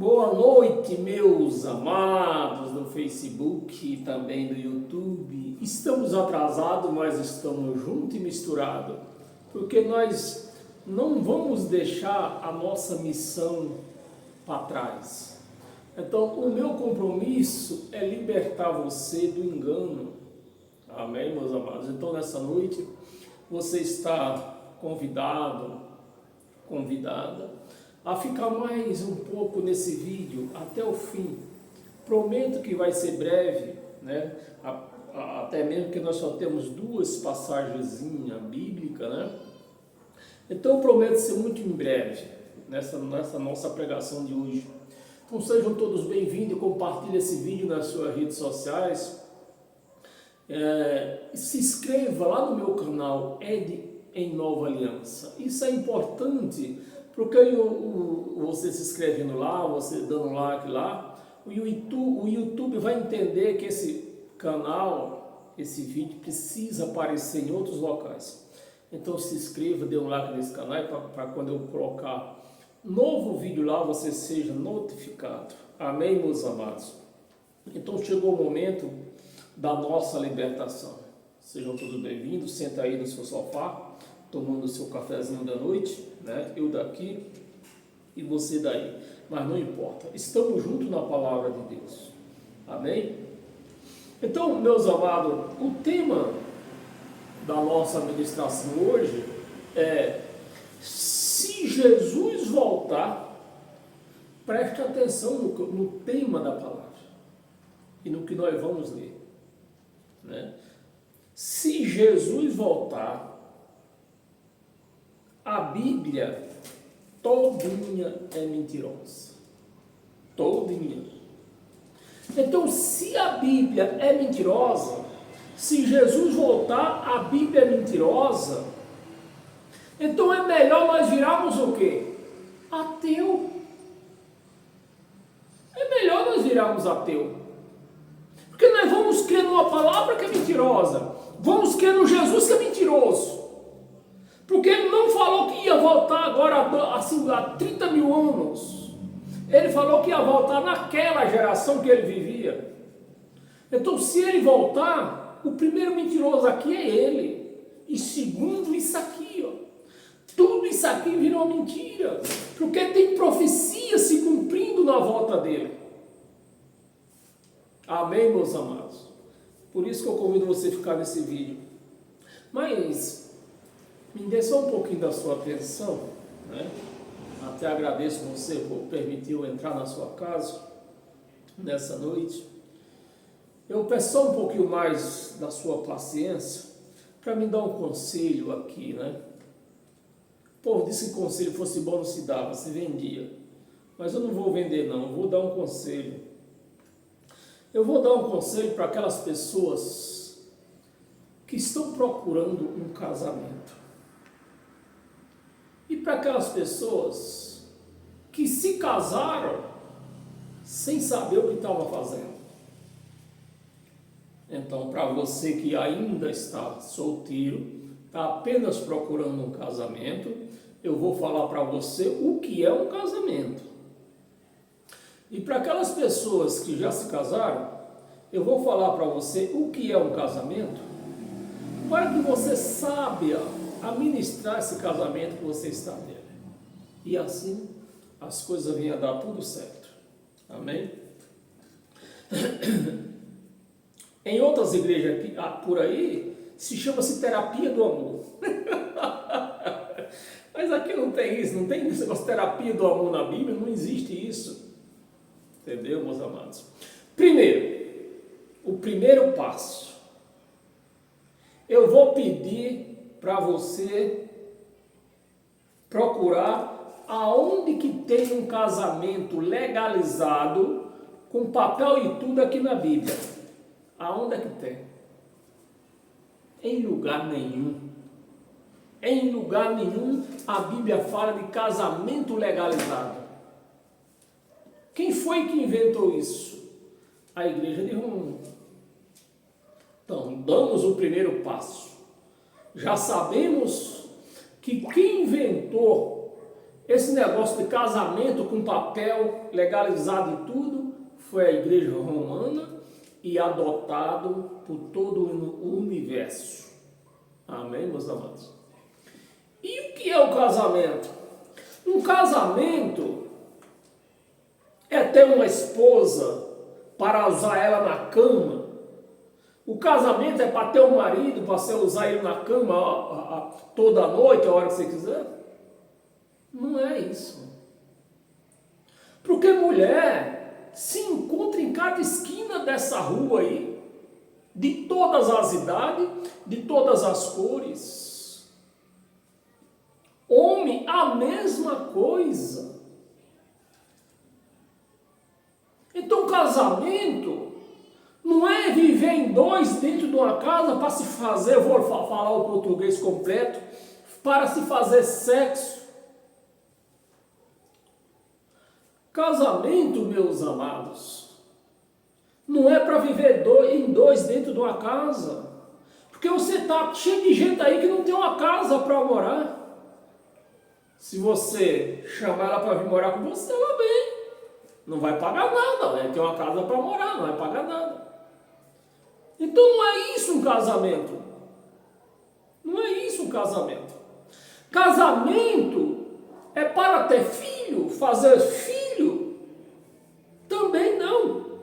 Boa noite, meus amados do Facebook e também do YouTube. Estamos atrasados, mas estamos juntos e misturados, porque nós não vamos deixar a nossa missão para trás. Então, o meu compromisso é libertar você do engano. Amém, meus amados? Então, nessa noite, você está convidada a ficar mais um pouco nesse vídeo até o fim. Prometo que vai ser breve, né? Até mesmo que nós só temos duas passagenzinhas bíblicas, né? Então prometo ser muito em breve nessa nossa pregação de hoje. Então sejam todos bem-vindos e compartilhem esse vídeo nas suas redes sociais. Se inscreva lá no meu canal Ed em Nova Aliança. Isso é importante, porque você se inscrevendo lá, você dando like lá, o YouTube vai entender que esse canal, esse vídeo precisa aparecer em outros locais. Então se inscreva, dê um like nesse canal para quando eu colocar novo vídeo lá, você seja notificado. Amém, meus amados? Então chegou o momento da nossa libertação. Sejam todos bem-vindos, senta aí no seu sofá, tomando o seu cafezinho da noite, né? Eu daqui e você daí, mas não importa, estamos juntos na palavra de Deus, amém? Então, meus amados, o tema da nossa ministração hoje é: se Jesus voltar, preste atenção no tema da palavra e no que nós vamos ler, né? Se Jesus voltar, a Bíblia todinha é mentirosa. Todinha. Então, se a Bíblia é mentirosa, se Jesus voltar, a Bíblia é mentirosa, então é melhor nós virarmos o quê? Ateu. É melhor nós virarmos ateu. Porque nós vamos crer numa palavra que é mentirosa. Vamos crer no Jesus que é mentiroso. Porque ele não falou que ia voltar agora assim, há 30 mil anos. Ele falou que ia voltar naquela geração que ele vivia. Então, se ele voltar, o primeiro mentiroso aqui é ele. E segundo, isso aqui, ó. Tudo isso aqui virou mentira. Porque tem profecia se cumprindo na volta dele. Amém, meus amados? Por isso que eu convido você a ficar nesse vídeo. Mas me dê só um pouquinho da sua atenção, né? Até agradeço você por permitir eu entrar na sua casa nessa noite. Eu peço só um pouquinho mais da sua paciência para me dar um conselho aqui, né? O povo disse que conselho fosse bom não se dava, se vendia. Mas eu não vou vender não, eu vou dar um conselho. Eu vou dar um conselho para aquelas pessoas que estão procurando um casamento. E para aquelas pessoas que se casaram sem saber o que estavam fazendo. Então, para você que ainda está solteiro, está apenas procurando um casamento, eu vou falar para você o que é um casamento. E para aquelas pessoas que já se casaram, eu vou falar para você o que é um casamento, para que você saiba administrar esse casamento que você está nele. E assim as coisas venham a dar tudo certo. Amém? Em outras igrejas por aí, se chama-se terapia do amor. Mas aqui não tem isso, não tem esse negócio de terapia do amor na Bíblia, não existe isso. Entendeu, meus amados? Primeiro, o primeiro passo. Eu vou pedir para você procurar aonde que tem um casamento legalizado, com papel e tudo aqui na Bíblia. Aonde é que tem? Em lugar nenhum. Em lugar nenhum a Bíblia fala de casamento legalizado. Quem foi que inventou isso? A igreja de Roma. Então, damos o primeiro passo. Já sabemos que quem inventou Esse negócio de casamento com papel legalizado e tudo foi a Igreja Romana e adotado por todo o universo. Amém, meus amados? E o que é o casamento? Um casamento é ter uma esposa para usar ela na cama. O casamento é para ter um marido, para você usar ele na cama toda noite, a hora que você quiser. Não é isso. Porque mulher se encontra em cada esquina dessa rua aí, de todas as idades, de todas as cores. Homem, a mesma coisa. Então, casamento não é viver em dois dentro de uma casa para se fazer, eu vou falar o português completo, para se fazer sexo. Casamento, meus amados, não é para viver em dois dentro de uma casa. Porque você está cheio de gente aí que não tem uma casa para morar. Se você chamar ela para vir morar com você, ela vem. Não vai pagar nada, né? Tem uma casa para morar, não vai pagar nada. Então não é isso um casamento. Não é isso um casamento. Casamento é para ter filho, fazer filho. Também não.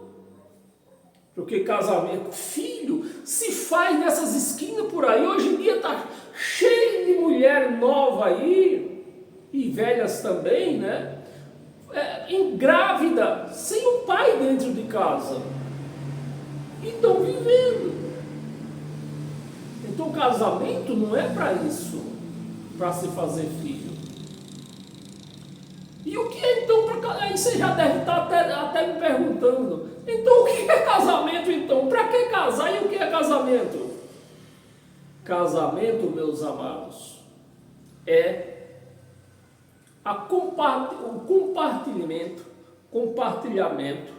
Porque casamento, filho, se faz nessas esquinas por aí. Hoje em dia está cheio de mulher nova aí, e velhas também, né? Grávida, sem um pai dentro de casa. E estão vivendo. Então casamento não é para isso, para se fazer filho. E o que é então para casar? Aí você já deve estar até me perguntando. Então o que é casamento então? Para que casar e o que é casamento? Casamento, meus amados, é o compartilhamento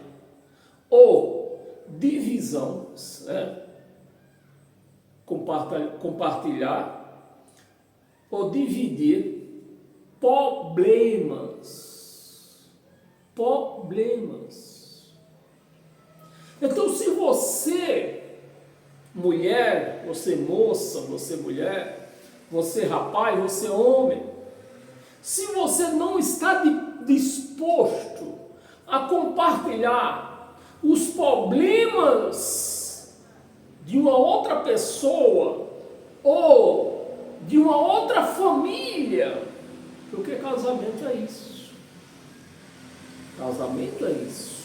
ou divisão, né? Compartilhar ou dividir problemas. Então, se você, mulher, você moça, você mulher, você rapaz, você homem, se você não está disposto a compartilhar os problemas de uma outra pessoa ou de uma outra família, porque casamento é isso. Casamento é isso.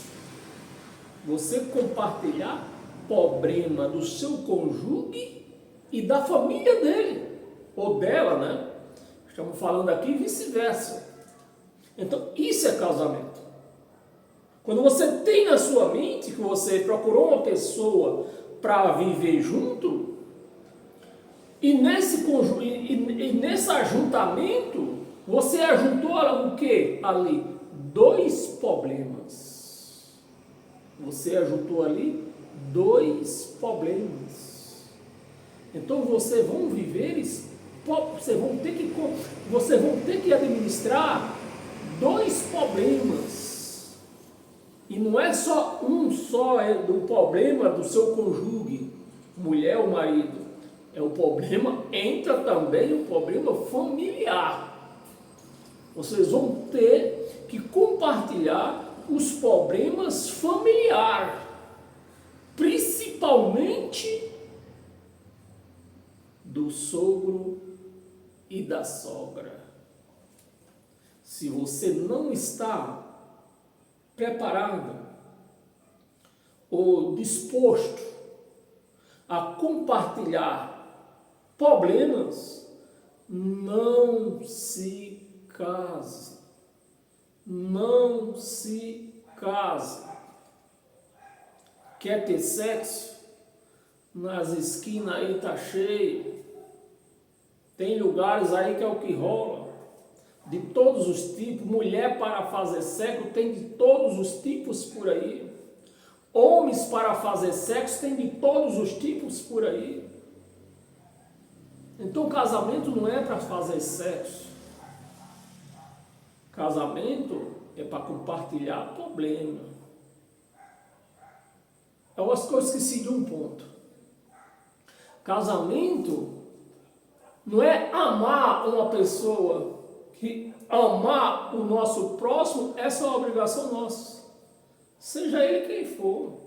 Você compartilhar problema do seu cônjuge e da família dele, ou dela, né? Estamos falando aqui vice-versa. Então, isso é casamento. Quando você tem na sua mente que você procurou uma pessoa para viver junto, e nesse ajuntamento, você ajuntou o que ali? Dois problemas. Você ajuntou ali dois problemas. Então, vocês vão viver, vocês vão ter que administrar dois problemas. E não é só do problema do seu cônjuge, mulher ou marido. Entra também o problema familiar. Vocês vão ter que compartilhar os problemas familiares, principalmente do sogro e da sogra. Se você não está preparado ou disposto a compartilhar problemas, não se case. Não se case. Quer ter sexo? Nas esquinas aí tá cheio. Tem lugares aí que é o que rola. De todos os tipos. Mulher para fazer sexo tem de todos os tipos por aí. Homens para fazer sexo tem de todos os tipos por aí. Então casamento não é para fazer sexo. Casamento é para compartilhar problema. Eu acho que eu esqueci de um ponto. Casamento não é amar uma pessoa, que amar o nosso próximo, essa é uma obrigação nossa. Seja ele quem for.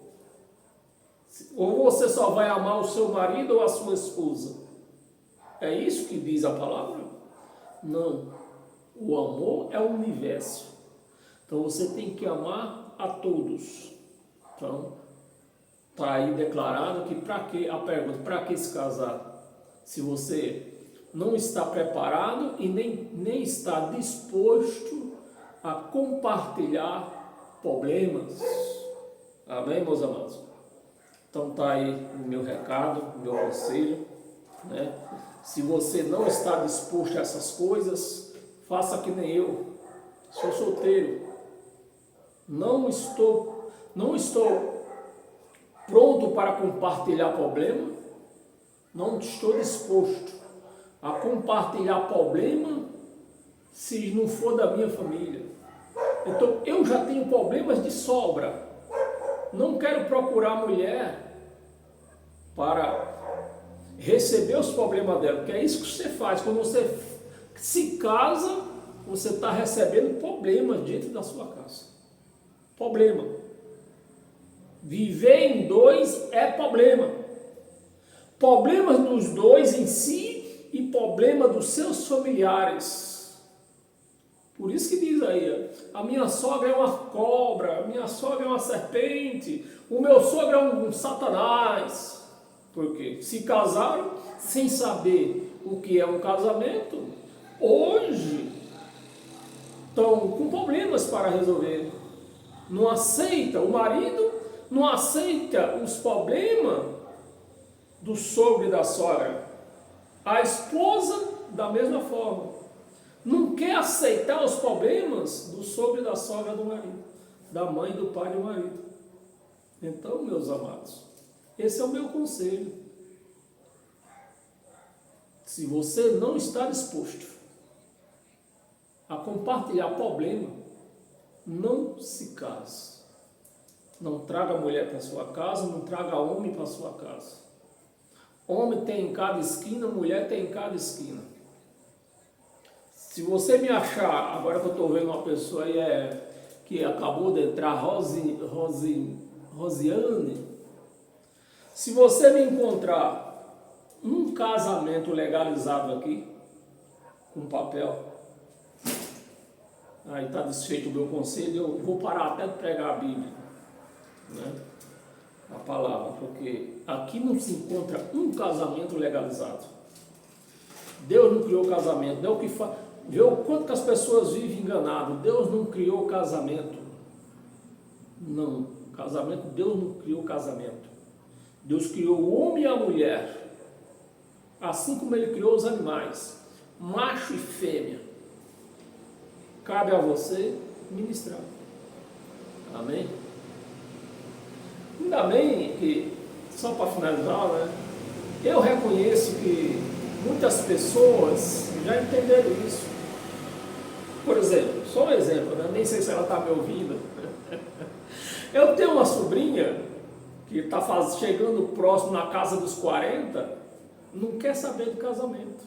Ou você só vai amar o seu marido ou a sua esposa. É isso que diz a palavra? Não. O amor é o universo. Então você tem que amar a todos. Então, está aí declarado que para que, a pergunta, para que se casar? Se você não está preparado e nem está disposto a compartilhar problemas. Amém, meus amados? Então está aí o meu recado, o meu conselho, né? Se você não está disposto a essas coisas, faça que nem eu. Sou solteiro. Não estou pronto para compartilhar problema. Não estou disposto a compartilhar problema se não for da minha família. Então eu já tenho problemas de sobra. Não quero procurar mulher para receber os problemas dela, porque é isso que você faz. Quando você se casa, você está recebendo problemas dentro da sua casa. Problema. Viver em dois é problema. Problemas dos dois em si e problema dos seus familiares. Por isso que diz aí, a minha sogra é uma cobra, a minha sogra é uma serpente, o meu sogro é um satanás. Por quê? Se casaram sem saber o que é um casamento, hoje estão com problemas para resolver. Não aceita, o marido não aceita os problemas do sogro e da sogra. A esposa, da mesma forma. Não quer aceitar os problemas do sogro e da sogra do marido, da mãe, do pai e do marido. Então, meus amados, esse é o meu conselho. Se você não está disposto a compartilhar problema, não se case. Não traga mulher para sua casa, não traga homem para sua casa. Homem tem em cada esquina, mulher tem em cada esquina. Se você me achar, agora que eu estou vendo uma pessoa aí que acabou de entrar, Rosiane, se você me encontrar um casamento legalizado aqui, com papel, aí está desfeito o meu conselho, eu vou parar até de pregar a Bíblia, né? A palavra, porque aqui não se encontra um casamento legalizado. Deus não criou casamento, não é o que faz. Vê o quanto que as pessoas vivem enganadas. Deus não criou casamento. Não, casamento, Deus não criou casamento. Deus criou o homem e a mulher, assim como Ele criou os animais, macho e fêmea. Cabe a você ministrar. Amém? Ainda bem que, só para finalizar, né, eu reconheço que muitas pessoas já entenderam isso. Por exemplo, só um exemplo, né? Nem sei se ela está me ouvindo. Eu tenho uma sobrinha que está chegando próximo na casa dos 40, não quer saber de casamento.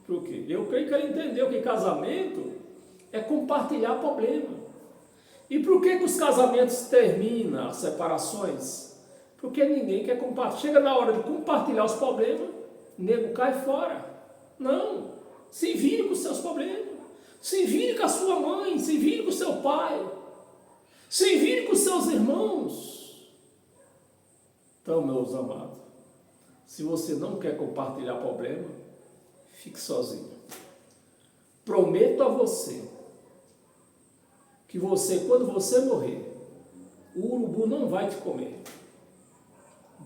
Por quê? Eu creio que ela entendeu que casamento é compartilhar problema. E por que os casamentos terminam, as separações? Porque ninguém quer compartilhar. Chega na hora de compartilhar os problemas, o nego cai fora. Não, se vire com os seus problemas. Se vire com a sua mãe, se vire com o seu pai, se vire com os seus irmãos. Então, meus amados, se você não quer compartilhar problema, fique sozinho. Prometo a você que quando você morrer, o urubu não vai te comer.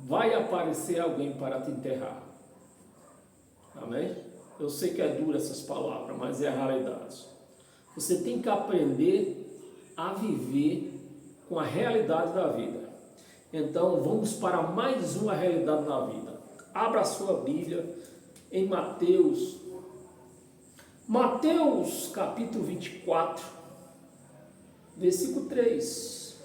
Vai aparecer alguém para te enterrar. Amém? Eu sei que é dura essas palavras, mas é a realidade. Você tem que aprender a viver com a realidade da vida. Então, vamos para mais uma realidade na vida. Abra a sua Bíblia em Mateus Mateus capítulo 24, versículo 3.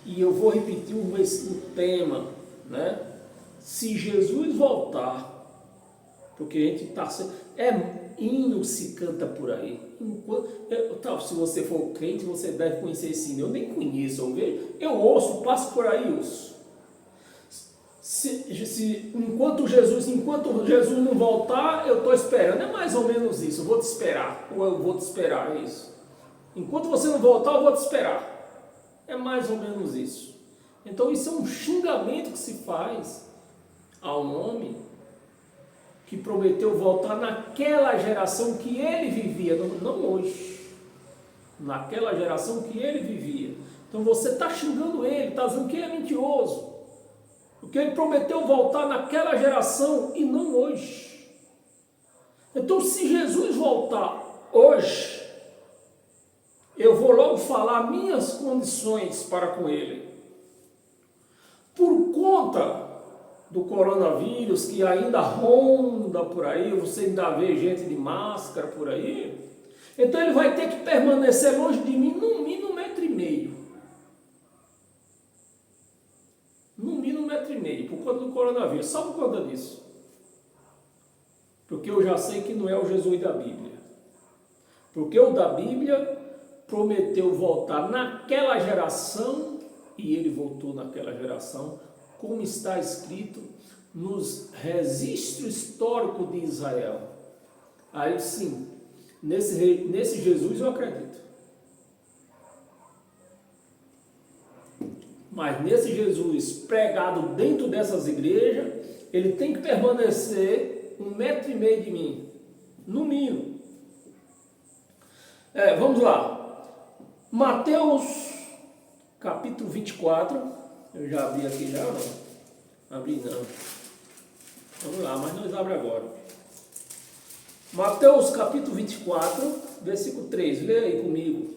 E eu vou repetir o tema, né? Se Jesus voltar, porque a gente está... hino se canta por aí. Se você for crente, você deve conhecer esse hino. Eu nem conheço, eu ouço, passo por aí e ouço. Enquanto Jesus não voltar, eu estou esperando. É mais ou menos isso. Eu vou te esperar. Ou eu vou te esperar, é isso. Enquanto você não voltar, eu vou te esperar. É mais ou menos isso. Então isso é um xingamento que se faz ao homem que prometeu voltar naquela geração que ele vivia, não hoje. Naquela geração que ele vivia. Então você está xingando ele, está dizendo que ele é mentiroso. Porque ele prometeu voltar naquela geração e não hoje. Então, se Jesus voltar hoje, eu vou logo falar minhas condições para com ele. Por conta do coronavírus que ainda ronda por aí, você ainda vê gente de máscara por aí, então ele vai ter que permanecer longe de mim no mínimo 1,5 metro. No mínimo 1,5 metro, por conta do coronavírus. Só por conta disso. Porque eu já sei que não é o Jesus da Bíblia. Porque o da Bíblia prometeu voltar naquela geração e ele voltou naquela geração, como está escrito nos registros históricos de Israel. Aí sim, nesse Jesus eu acredito. Mas nesse Jesus pregado dentro dessas igrejas, ele tem que permanecer 1,5 metro de mim, no mínimo. Vamos lá. Mateus capítulo 24. Eu já abri aqui já, não? Abri não. Vamos lá, mas nós abrimos agora. Mateus capítulo 24, versículo 3. Lê aí comigo.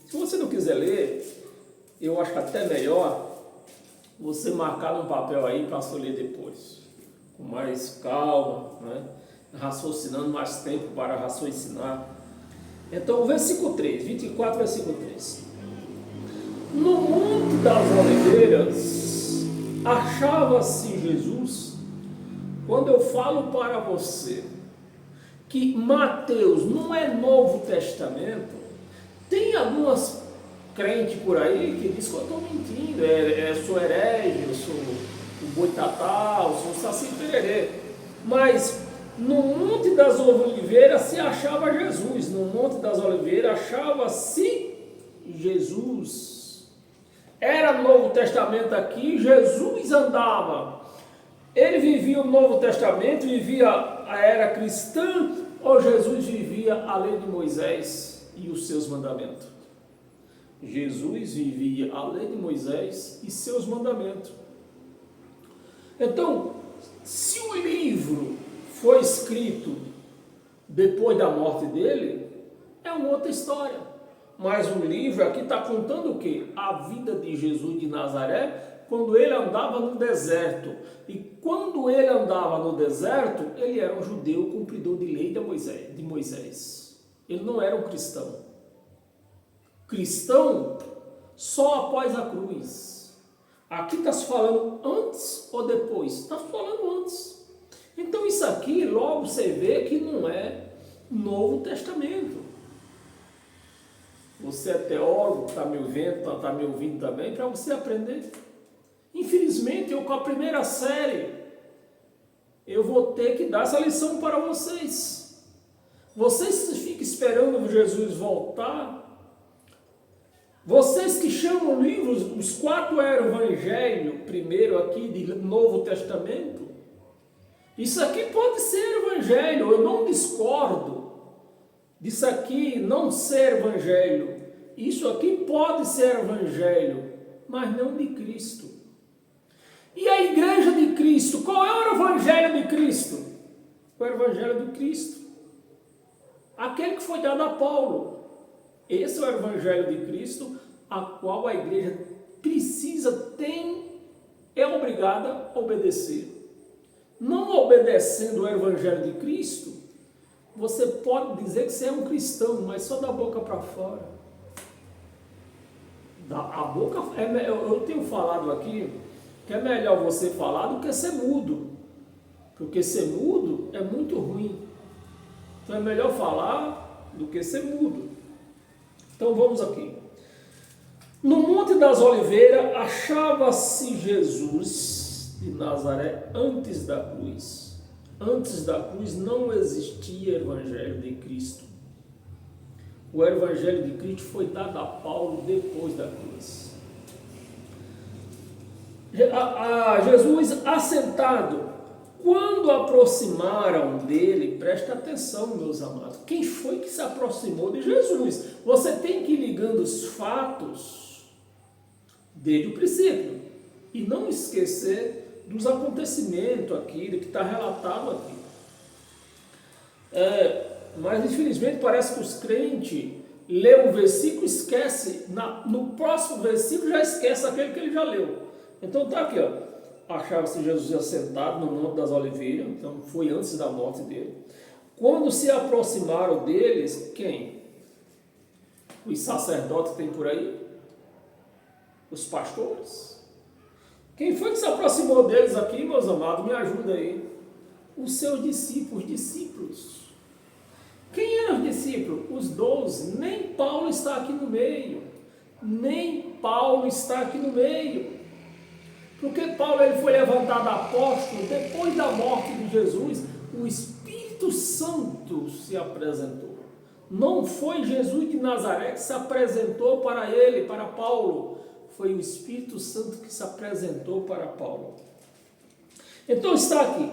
Se você não quiser ler, eu acho que até melhor você marcar num papel aí para você ler depois. Com mais calma, né? Raciocinando mais tempo para raciocinar. Então, versículo 3, 24, versículo 3. No Monte das Oliveiras, achava-se Jesus. Quando eu falo para você que Mateus não é Novo Testamento, tem algumas crentes por aí que diz que eu estou mentindo, eu sou herege, eu sou o boitatá, eu sou o saci pererê. Mas no Monte das Oliveiras se achava Jesus, no Monte das Oliveiras achava-se Jesus. Era Novo Testamento aqui, Jesus andava. Ele vivia o Novo Testamento, vivia a era cristã, ou Jesus vivia a lei de Moisés e os seus mandamentos? Jesus vivia a lei de Moisés e seus mandamentos. Então, se o livro foi escrito depois da morte dele, é uma outra história. Mas o livro aqui está contando o quê? A vida de Jesus de Nazaré, quando ele andava no deserto. E quando ele andava no deserto, ele era um judeu cumpridor de lei de Moisés. Ele não era um cristão. Cristão só após a cruz. Aqui está se falando antes ou depois? Está falando antes. Então isso aqui logo você vê que não é Novo Testamento. Você é teólogo, está me ouvindo também, para você aprender. Infelizmente, eu com a primeira série, eu vou ter que dar essa lição para vocês. Vocês ficam esperando Jesus voltar. Vocês que chamam livros, os 4 evangelhos, primeiro aqui de Novo Testamento, isso aqui pode ser evangelho, eu não discordo disso aqui não ser evangelho. Isso aqui pode ser evangelho, mas não de Cristo. E a igreja de Cristo, qual é o evangelho de Cristo? O evangelho de Cristo. Aquele que foi dado a Paulo. Esse é o evangelho de Cristo, a qual a igreja precisa, é obrigada a obedecer. não obedecendo o Evangelho de Cristo, você pode dizer que você é um cristão, mas só da boca para fora. A boca, eu tenho falado aqui que é melhor você falar do que ser mudo, porque ser mudo é muito ruim. Então é melhor falar do que ser mudo. Então vamos aqui. No Monte das Oliveiras achava-se Jesus de Nazaré antes da cruz. Antes da cruz não existia Evangelho de Cristo. O Evangelho de Cristo foi dado a Paulo depois da cruz. Jesus assentado, quando aproximaram dele, presta atenção, meus amados, quem foi que se aproximou de Jesus? Você tem que ir ligando os fatos desde o princípio e não esquecer dos acontecimentos aqui, do que está relatado aqui. Mas infelizmente parece que os crentes lêem um versículo e esquece, no próximo versículo já esquece aquele que ele já leu. Então está aqui, ó. Achava-se Jesus assentado no Monte das Oliveiras, então foi antes da morte dele. Quando se aproximaram deles, quem? Os sacerdotes que tem por aí? Os pastores? Quem foi que se aproximou deles aqui, meus amados? Me ajuda aí. Os seus discípulos. Quem eram os discípulos? Os 12. Nem Paulo está aqui no meio. Nem Paulo está aqui no meio. Porque Paulo ele foi levantado apóstolo depois da morte de Jesus. O Espírito Santo se apresentou. Não foi Jesus de Nazaré que se apresentou para ele, para Paulo. Foi o Espírito Santo que se apresentou para Paulo. Então está aqui.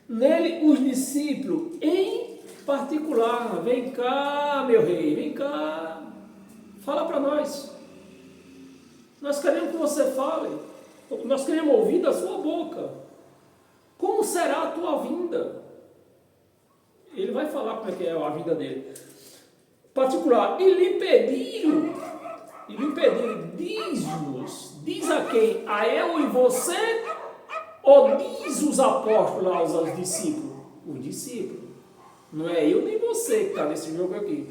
Nele os discípulos, em particular, vem cá, meu rei, vem cá. Fala para nós. Nós queremos que você fale. Nós queremos ouvir da sua boca. Como será a tua vinda? Ele vai falar como é que é a vida dele. Particular. E lhe pediram, diz a quem? A eu e você? Ou diz os apóstolos aos discípulos? Os discípulos. Não é eu nem você que está nesse jogo aqui.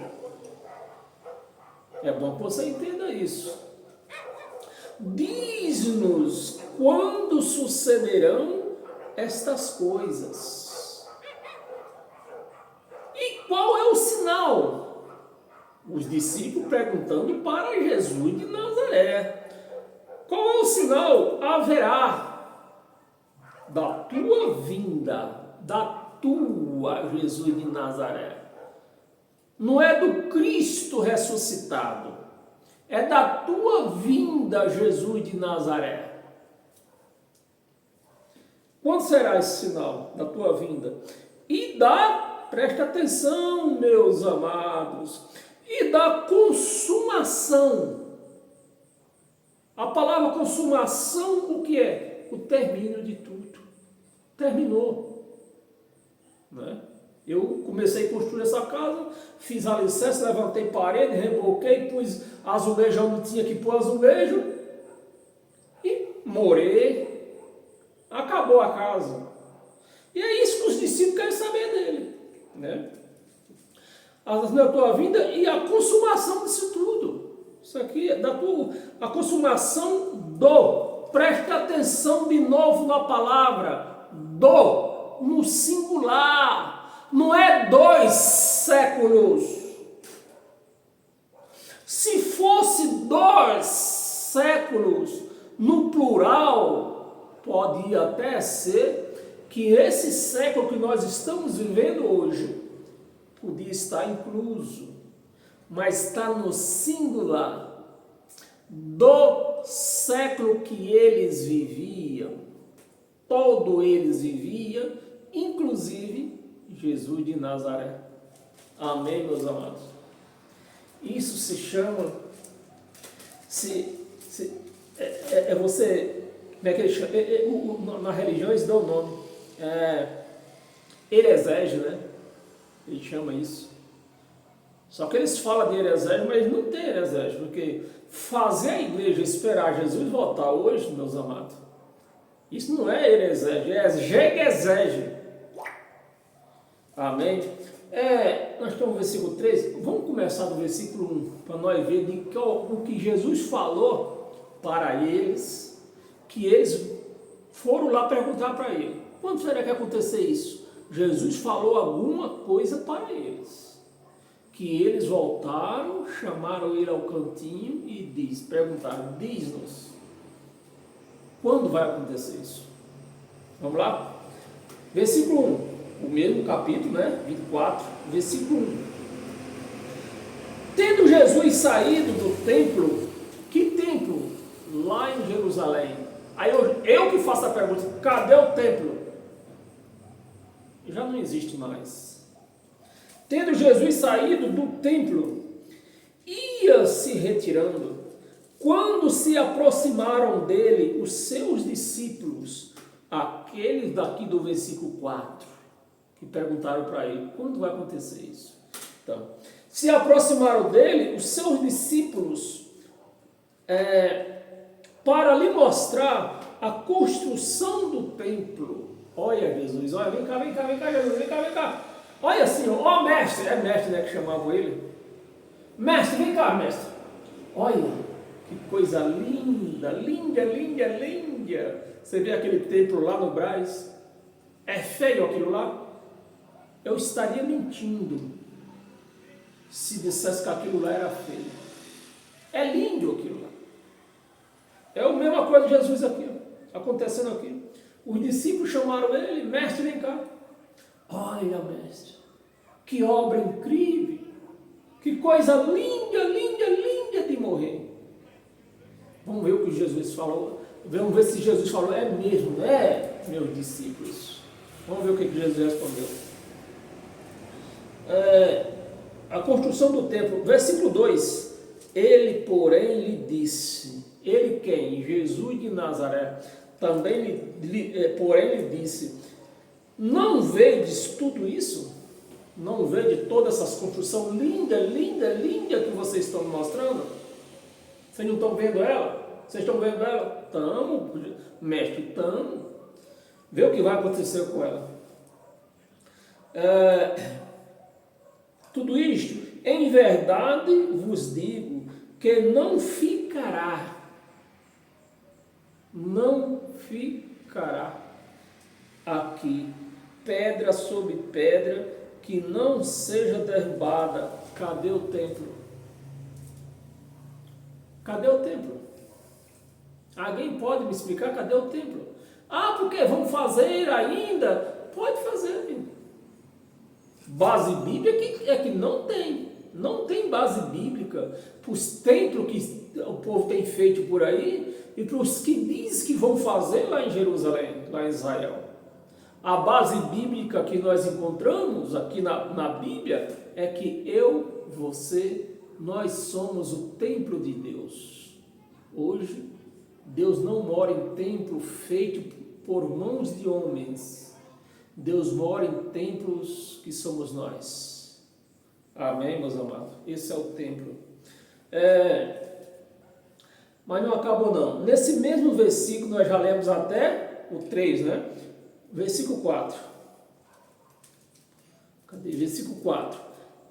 É bom que você entenda isso. Diz-nos quando sucederão estas coisas. E qual é o sinal? Os discípulos perguntando para Jesus de Nazaré. Qual é o sinal? Haverá da tua vinda, da tua Jesus de Nazaré. Não é do Cristo ressuscitado. É da tua vinda, Jesus de Nazaré. Quando será esse sinal da tua vinda? Presta atenção, meus amados, e da consumação. A palavra consumação, o que é? O término de tudo. Terminou. Né? Eu comecei a construir essa casa, fiz alicerce, levantei parede, reboquei, pus azulejo onde tinha que pôr azulejo e morei. Acabou a casa. E é isso que os discípulos querem saber dele. Né? A tua vinda e a consumação disso tudo. Isso aqui é a consumação do. Preste atenção de novo na palavra. No singular. Não é 2 séculos. Se fosse 2 séculos no plural, pode até ser que esse século que nós estamos vivendo hoje podia estar incluso, mas está no singular do século que eles viviam. Todo eles viviam, inclusive Jesus de Nazaré. Amém, meus amados? Isso se chama, você, como é que ele chama? Na religião eles dão o nome, heresiégio, né? Ele chama isso. Só que eles falam de heresiégio, mas não tem heresiégio, porque fazer a igreja esperar Jesus voltar hoje, meus amados, Isso não é heresiege, é jeguesege. Amém? Nós estamos no versículo 3, vamos começar do versículo 1, para nós ver o que Jesus falou para eles, que eles foram lá perguntar para ele. Quando será que ia acontecer isso? Jesus falou alguma coisa para eles, que eles voltaram, chamaram ele ao cantinho e perguntaram, diz-nos, quando vai acontecer isso? Vamos lá? Versículo 1. O mesmo capítulo, 24, versículo 1. Tendo Jesus saído do templo, que templo? Lá em Jerusalém. Aí eu que faço a pergunta, cadê o templo? Já não existe mais. Tendo Jesus saído do templo, ia se retirando. Quando se aproximaram dele os seus discípulos, aqueles daqui do versículo 4, que perguntaram para ele, quando vai acontecer isso? Então, se aproximaram dele, os seus discípulos, para lhe mostrar a construção do templo. Olha Jesus, olha, vem cá Jesus, vem cá. Olha Senhor, ó mestre, é mestre, que chamavam ele. Mestre, vem cá, mestre. Olha, que coisa linda. Você vê aquele templo lá no Brás? É feio aquilo lá? Eu estaria mentindo se dissesse que aquilo lá era feio. É lindo aquilo lá. É a mesma coisa de Jesus aqui, acontecendo aqui. Os discípulos chamaram ele, mestre, vem cá. Olha, mestre, que obra incrível, que coisa linda de morrer. Vamos ver o que Jesus falou. Vamos ver se Jesus falou, é mesmo, meus discípulos. Vamos ver o que Jesus respondeu. A construção do templo, versículo 2, ele porém lhe disse, ele quem? Jesus de Nazaré, porém lhe disse, não vedes tudo isso? Não vede toda essa construção linda que vocês estão me mostrando? Vocês não estão vendo ela? Vocês estão vendo ela? Estamos, mestre, estamos. Vê o que vai acontecer com ela. Tudo isto, em verdade vos digo, que não ficará aqui pedra sobre pedra que não seja derrubada. Cadê o templo? Cadê o templo? Alguém pode me explicar cadê o templo? Porque vão fazer ainda? Pode fazer, filho. Base bíblica é que não tem base bíblica para os templos que o povo tem feito por aí e para os que diz que vão fazer lá em Jerusalém, lá em Israel. A base bíblica que nós encontramos aqui na Bíblia é que você, nós somos o templo de Deus. Hoje, Deus não mora em templo feito por mãos de homens. Deus mora em templos que somos nós. Amém, meus amados? Esse é o templo. Mas não acabou não. Nesse mesmo versículo, nós já lemos até o 3, Versículo 4. Cadê? Versículo 4.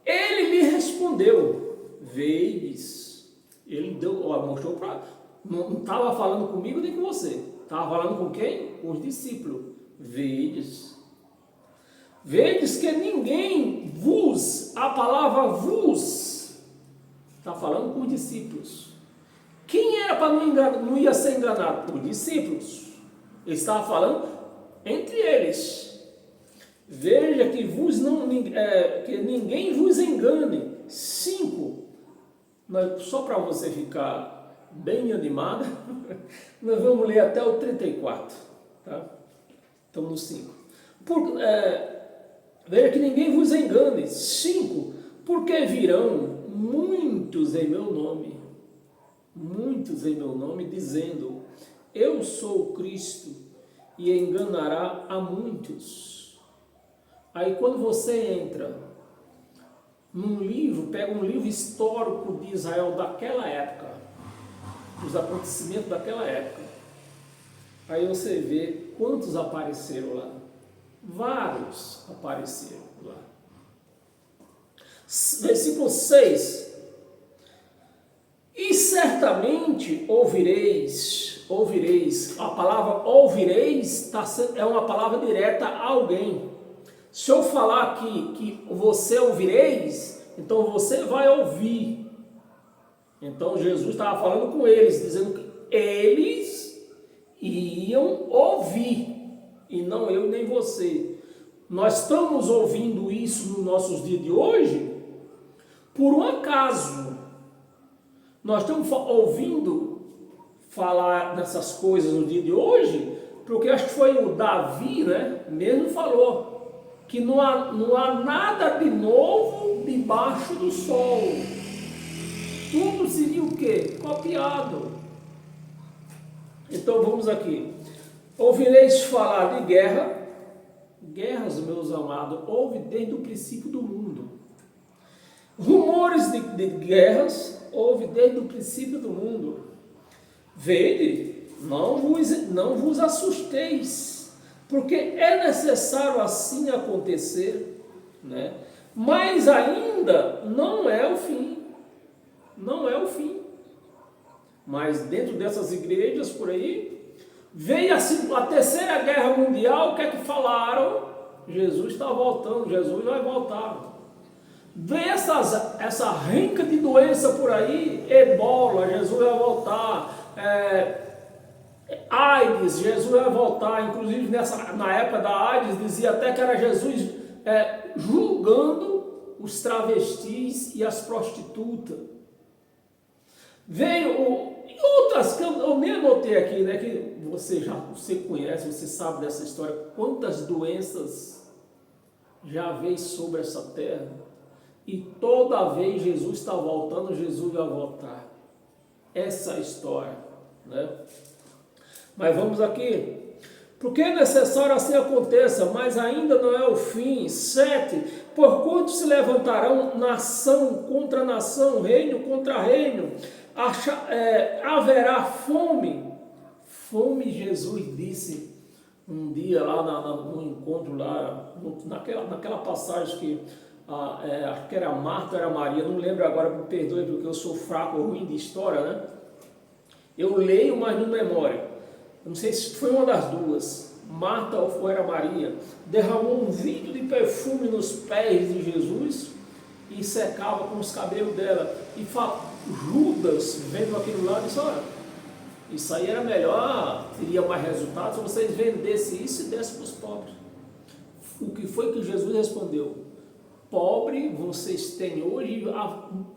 Ele lhe respondeu, vedes. Ele mostrou para... Não estava falando comigo nem com você. Estava falando com quem? Com os discípulos. Vedes que ninguém vos, a palavra vos, está falando com os discípulos. Quem era para não ia ser enganado? Os discípulos. Ele estava falando entre eles. Veja que que ninguém vos engane. 5. Só para você ficar bem animado, nós vamos ler até o 34. Tá? Estamos no 5. Veja que ninguém vos engane. 5. Porque virão muitos em meu nome, dizendo, eu sou o Cristo, e enganará a muitos. Aí quando você entra num livro, pega um livro histórico de Israel daquela época, dos acontecimentos daquela época, Aí você vê quantos apareceram lá. Vários apareceram lá. Versículo 6. E certamente ouvireis, a palavra ouvireis é uma palavra direta a alguém. Se eu falar aqui que você ouvireis, então você vai ouvir. Então Jesus estava falando com eles, dizendo que eles iam ouvir, e não eu nem você. Nós estamos ouvindo isso nos nossos dias de hoje por um acaso. Nós estamos ouvindo falar dessas coisas no dia de hoje, porque acho que foi o Davi, né, mesmo falou que não há nada de novo debaixo do sol. Tudo seria o quê? Copiado. Então vamos aqui. Ouvireis falar de guerra. Guerras, meus amados, houve desde o princípio do mundo. Rumores de guerras houve desde o princípio do mundo. Vede, não vos assusteis, porque é necessário assim acontecer, né? Mas ainda não é o fim. Não é o fim. Mas dentro dessas igrejas por aí, veio a terceira guerra mundial. O que é que falaram? Jesus está voltando, Jesus vai voltar. Vê essa renca de doença por aí, ebola, Jesus vai voltar, AIDS, Jesus vai voltar. Inclusive na época da AIDS dizia até que era Jesus julgando os travestis e as prostitutas. Veio e outras, eu nem anotei aqui, né, que você conhece, você sabe dessa história, quantas doenças já veio sobre essa terra. E toda vez Jesus está voltando, Jesus vai voltar. Essa é a história, né? Mas vamos aqui. Porque é necessário assim aconteça, mas ainda não é o fim. 7. Porquanto se levantarão nação contra nação, reino contra reino. Haverá fome. Fome, Jesus disse um dia lá no encontro, lá, naquela passagem que acho que era Marta ou era Maria, não lembro agora, me perdoe porque eu sou fraco, ruim de história, né? Eu leio, mas não memória. Eu não sei se foi uma das duas, Marta ou era Maria, derramou um vidro de perfume nos pés de Jesus e secava com os cabelos dela. E Judas, vendo aquilo lá, disse: olha, isso aí era melhor, teria mais resultado se vocês vendessem isso e dessem para os pobres. O que foi que Jesus respondeu? Pobre vocês têm hoje,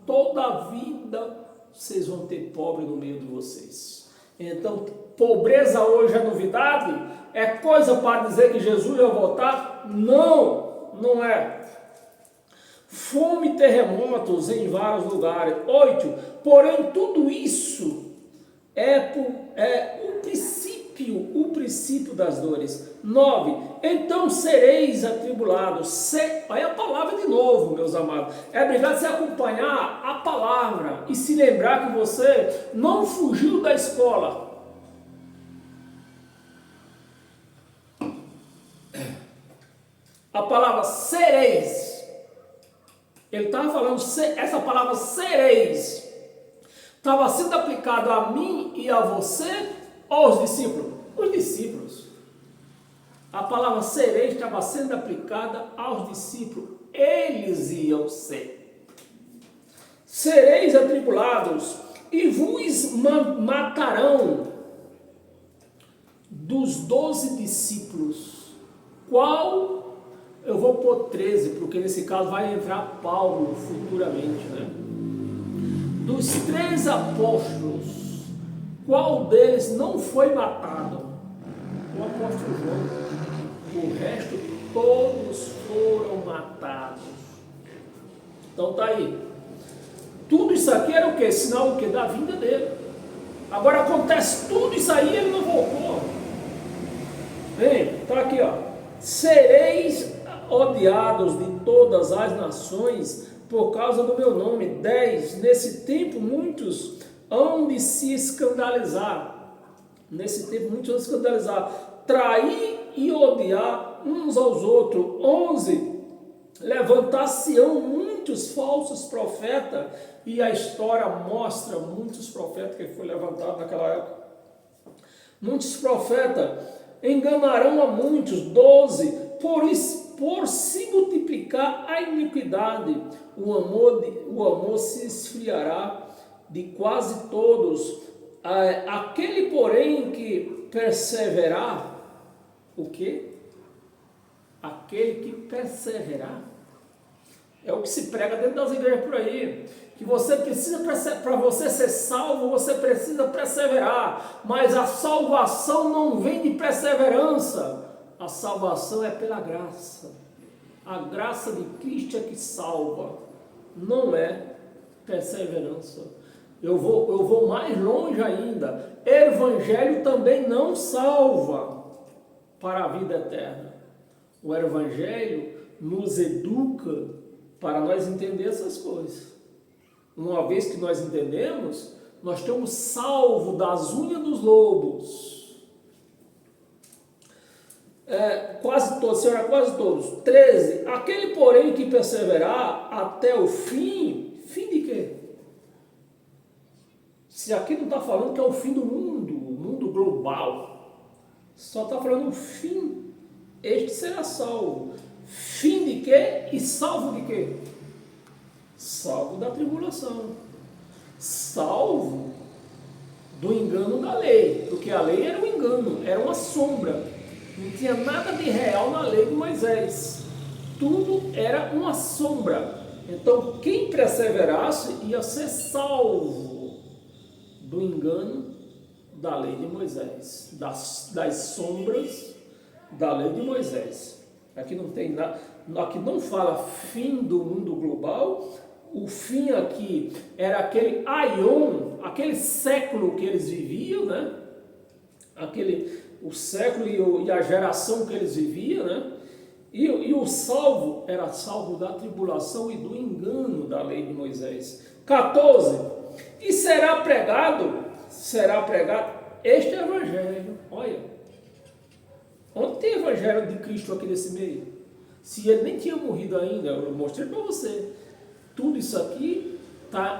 toda a vida vocês vão ter pobre no meio de vocês. Então, pobreza hoje é novidade? É coisa para dizer que Jesus vai voltar? Não, não é. Fome e terremotos em vários lugares. 8. Porém, tudo isso é o princípio das dores. 9. Então sereis atribulados. Olha a palavra de novo, meus amados. É obrigado você acompanhar a palavra e se lembrar que você não fugiu da escola. A palavra sereis. Ele estava falando, essa palavra sereis estava sendo aplicada a mim e a você ou aos discípulos? Os discípulos. A palavra sereis estava sendo aplicada aos discípulos. Eles iam ser. Sereis atribulados e vos matarão. Dos 12 discípulos, qual? Eu vou pôr 13, porque nesse caso vai entrar Paulo futuramente, né? Dos 3 apóstolos, qual deles não foi matado? O apóstolo João. O resto, todos foram matados. Então tá aí. Tudo isso aqui era o quê? Sinal o quê? Da vinda dele. Agora acontece tudo isso aí, ele não voltou. Bem, tá aqui, ó. Sereis odiados de todas as nações por causa do meu nome. 10. Nesse tempo muitos hão de se escandalizar. Nesse tempo, muitos vão escandalizar. Trair e odiar uns aos outros. 11. Levantar-se-ão muitos falsos profetas. E a história mostra muitos profetas que foi levantado naquela época. Muitos profetas enganarão a muitos. 12. Por se multiplicar a iniquidade, o amor se esfriará de quase todos. Aquele, porém, que perseverar, o quê? Aquele que perseverar, é o que se prega dentro das igrejas por aí, que você precisa, para você ser salvo, você precisa perseverar, mas a salvação não vem de perseverança, a salvação é pela graça, a graça de Cristo é que salva, não é perseverança. Eu vou mais longe ainda. Evangelho também não salva para a vida eterna. O Evangelho nos educa para nós entender essas coisas. Uma vez que nós entendemos, nós estamos salvos das unhas dos lobos. Quase todos, senhora, quase todos. 13. Aquele, porém, que perseverar até o fim, fim de quê? Se aqui não está falando que é o fim do mundo, o mundo global, só está falando o fim, este será salvo. Fim de quê? E salvo de quê? Salvo da tribulação. Salvo do engano da lei, porque a lei era um engano, era uma sombra. Não tinha nada de real na lei de Moisés. Tudo era uma sombra. Então, quem perseverasse ia ser salvo do engano da lei de Moisés, das sombras da lei de Moisés. Aqui não tem nada, aqui não fala fim do mundo global. O fim aqui era aquele aion, aquele século que eles viviam, né? O século e a geração que eles viviam, né? E o salvo era salvo da tribulação e do engano da lei de Moisés. 14. E será pregado este evangelho. Olha, onde tem evangelho de Cristo aqui nesse meio? Se ele nem tinha morrido ainda, eu mostrei para você. Tudo isso aqui,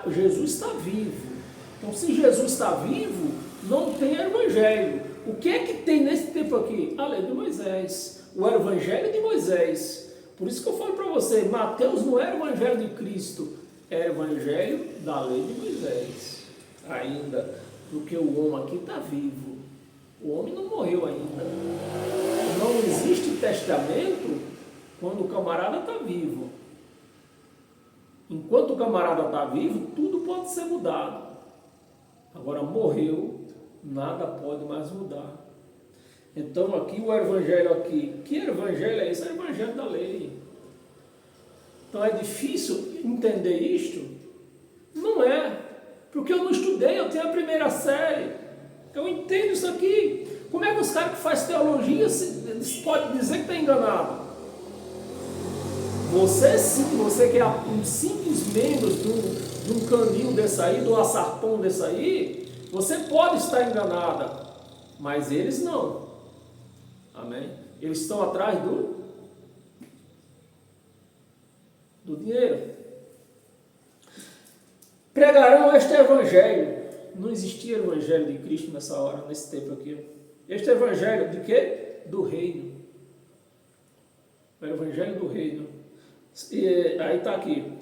Jesus está vivo. Então, se Jesus está vivo, não tem evangelho. O que é que tem nesse tempo aqui? A lei de Moisés, o evangelho de Moisés. Por isso que eu falo para você, Mateus não era o evangelho de Cristo, é o evangelho da lei de Moisés. Ainda, porque o homem aqui está vivo. O homem não morreu ainda. Não existe testamento quando o camarada está vivo. Enquanto o camarada está vivo, tudo pode ser mudado. Agora morreu, nada pode mais mudar. Então aqui o evangelho aqui, que evangelho é esse? É o evangelho da lei. Então é difícil entender isto? Não é, porque eu não estudei, eu tenho a primeira série, eu entendo isso aqui. Como é que os caras que fazem teologia podem dizer que está enganado? Você sim, você que é um simples membro de um canil desse aí, do açarpão desse aí, você pode estar enganada, mas eles não. Amém? Eles estão atrás do dinheiro. Pregarão este evangelho. Não existia evangelho de Cristo nessa hora, nesse tempo aqui. Este evangelho de quê? Do reino. O evangelho do reino. E aí está aqui.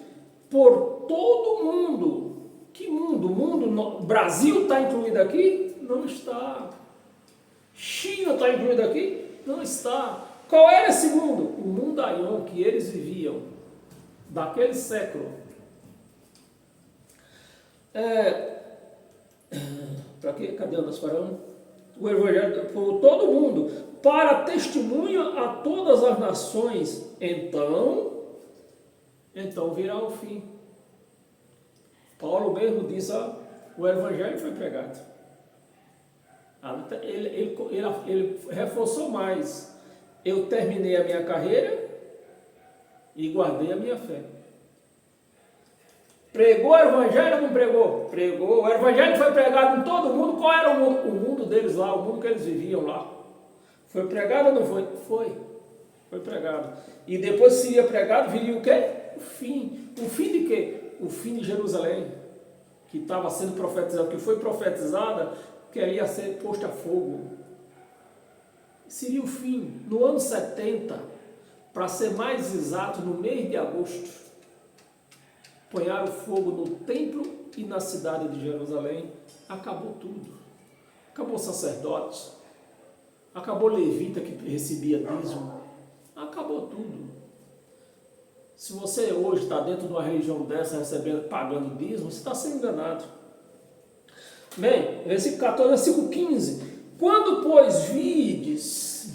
Por todo mundo. Que mundo? O Brasil está incluído aqui? Não está. China está incluído aqui? Não está. Qual era esse mundo? O mundo aion que eles viviam, daquele século. Para quê? Cadê nós paramos? O evangelho por todo mundo, para testemunho a todas as nações. Então virá o fim. Paulo mesmo diz, o evangelho foi pregado. Ele reforçou mais. Eu terminei a minha carreira e guardei a minha fé. Pregou o evangelho ou não pregou? Pregou. O evangelho foi pregado em todo mundo. Qual era o mundo? O mundo deles lá, o mundo que eles viviam lá. Foi pregado ou não foi? Foi. Foi pregado. E depois que seria pregado, viria o quê? O fim. O fim de quê? O fim de Jerusalém, que estava sendo profetizado, que foi profetizada, que ela ia ser posta a fogo. Seria o fim. No ano 70, para ser mais exato, no mês de agosto, ponharam fogo no templo e na cidade de Jerusalém. Acabou tudo. Acabou o sacerdote. Acabou o levita que recebia dízimo. Acabou tudo. Se você hoje está dentro de uma religião dessa, recebendo, pagando dízimo, você está sendo enganado. Bem, versículo 14, versículo 15. Quando, pois, vides,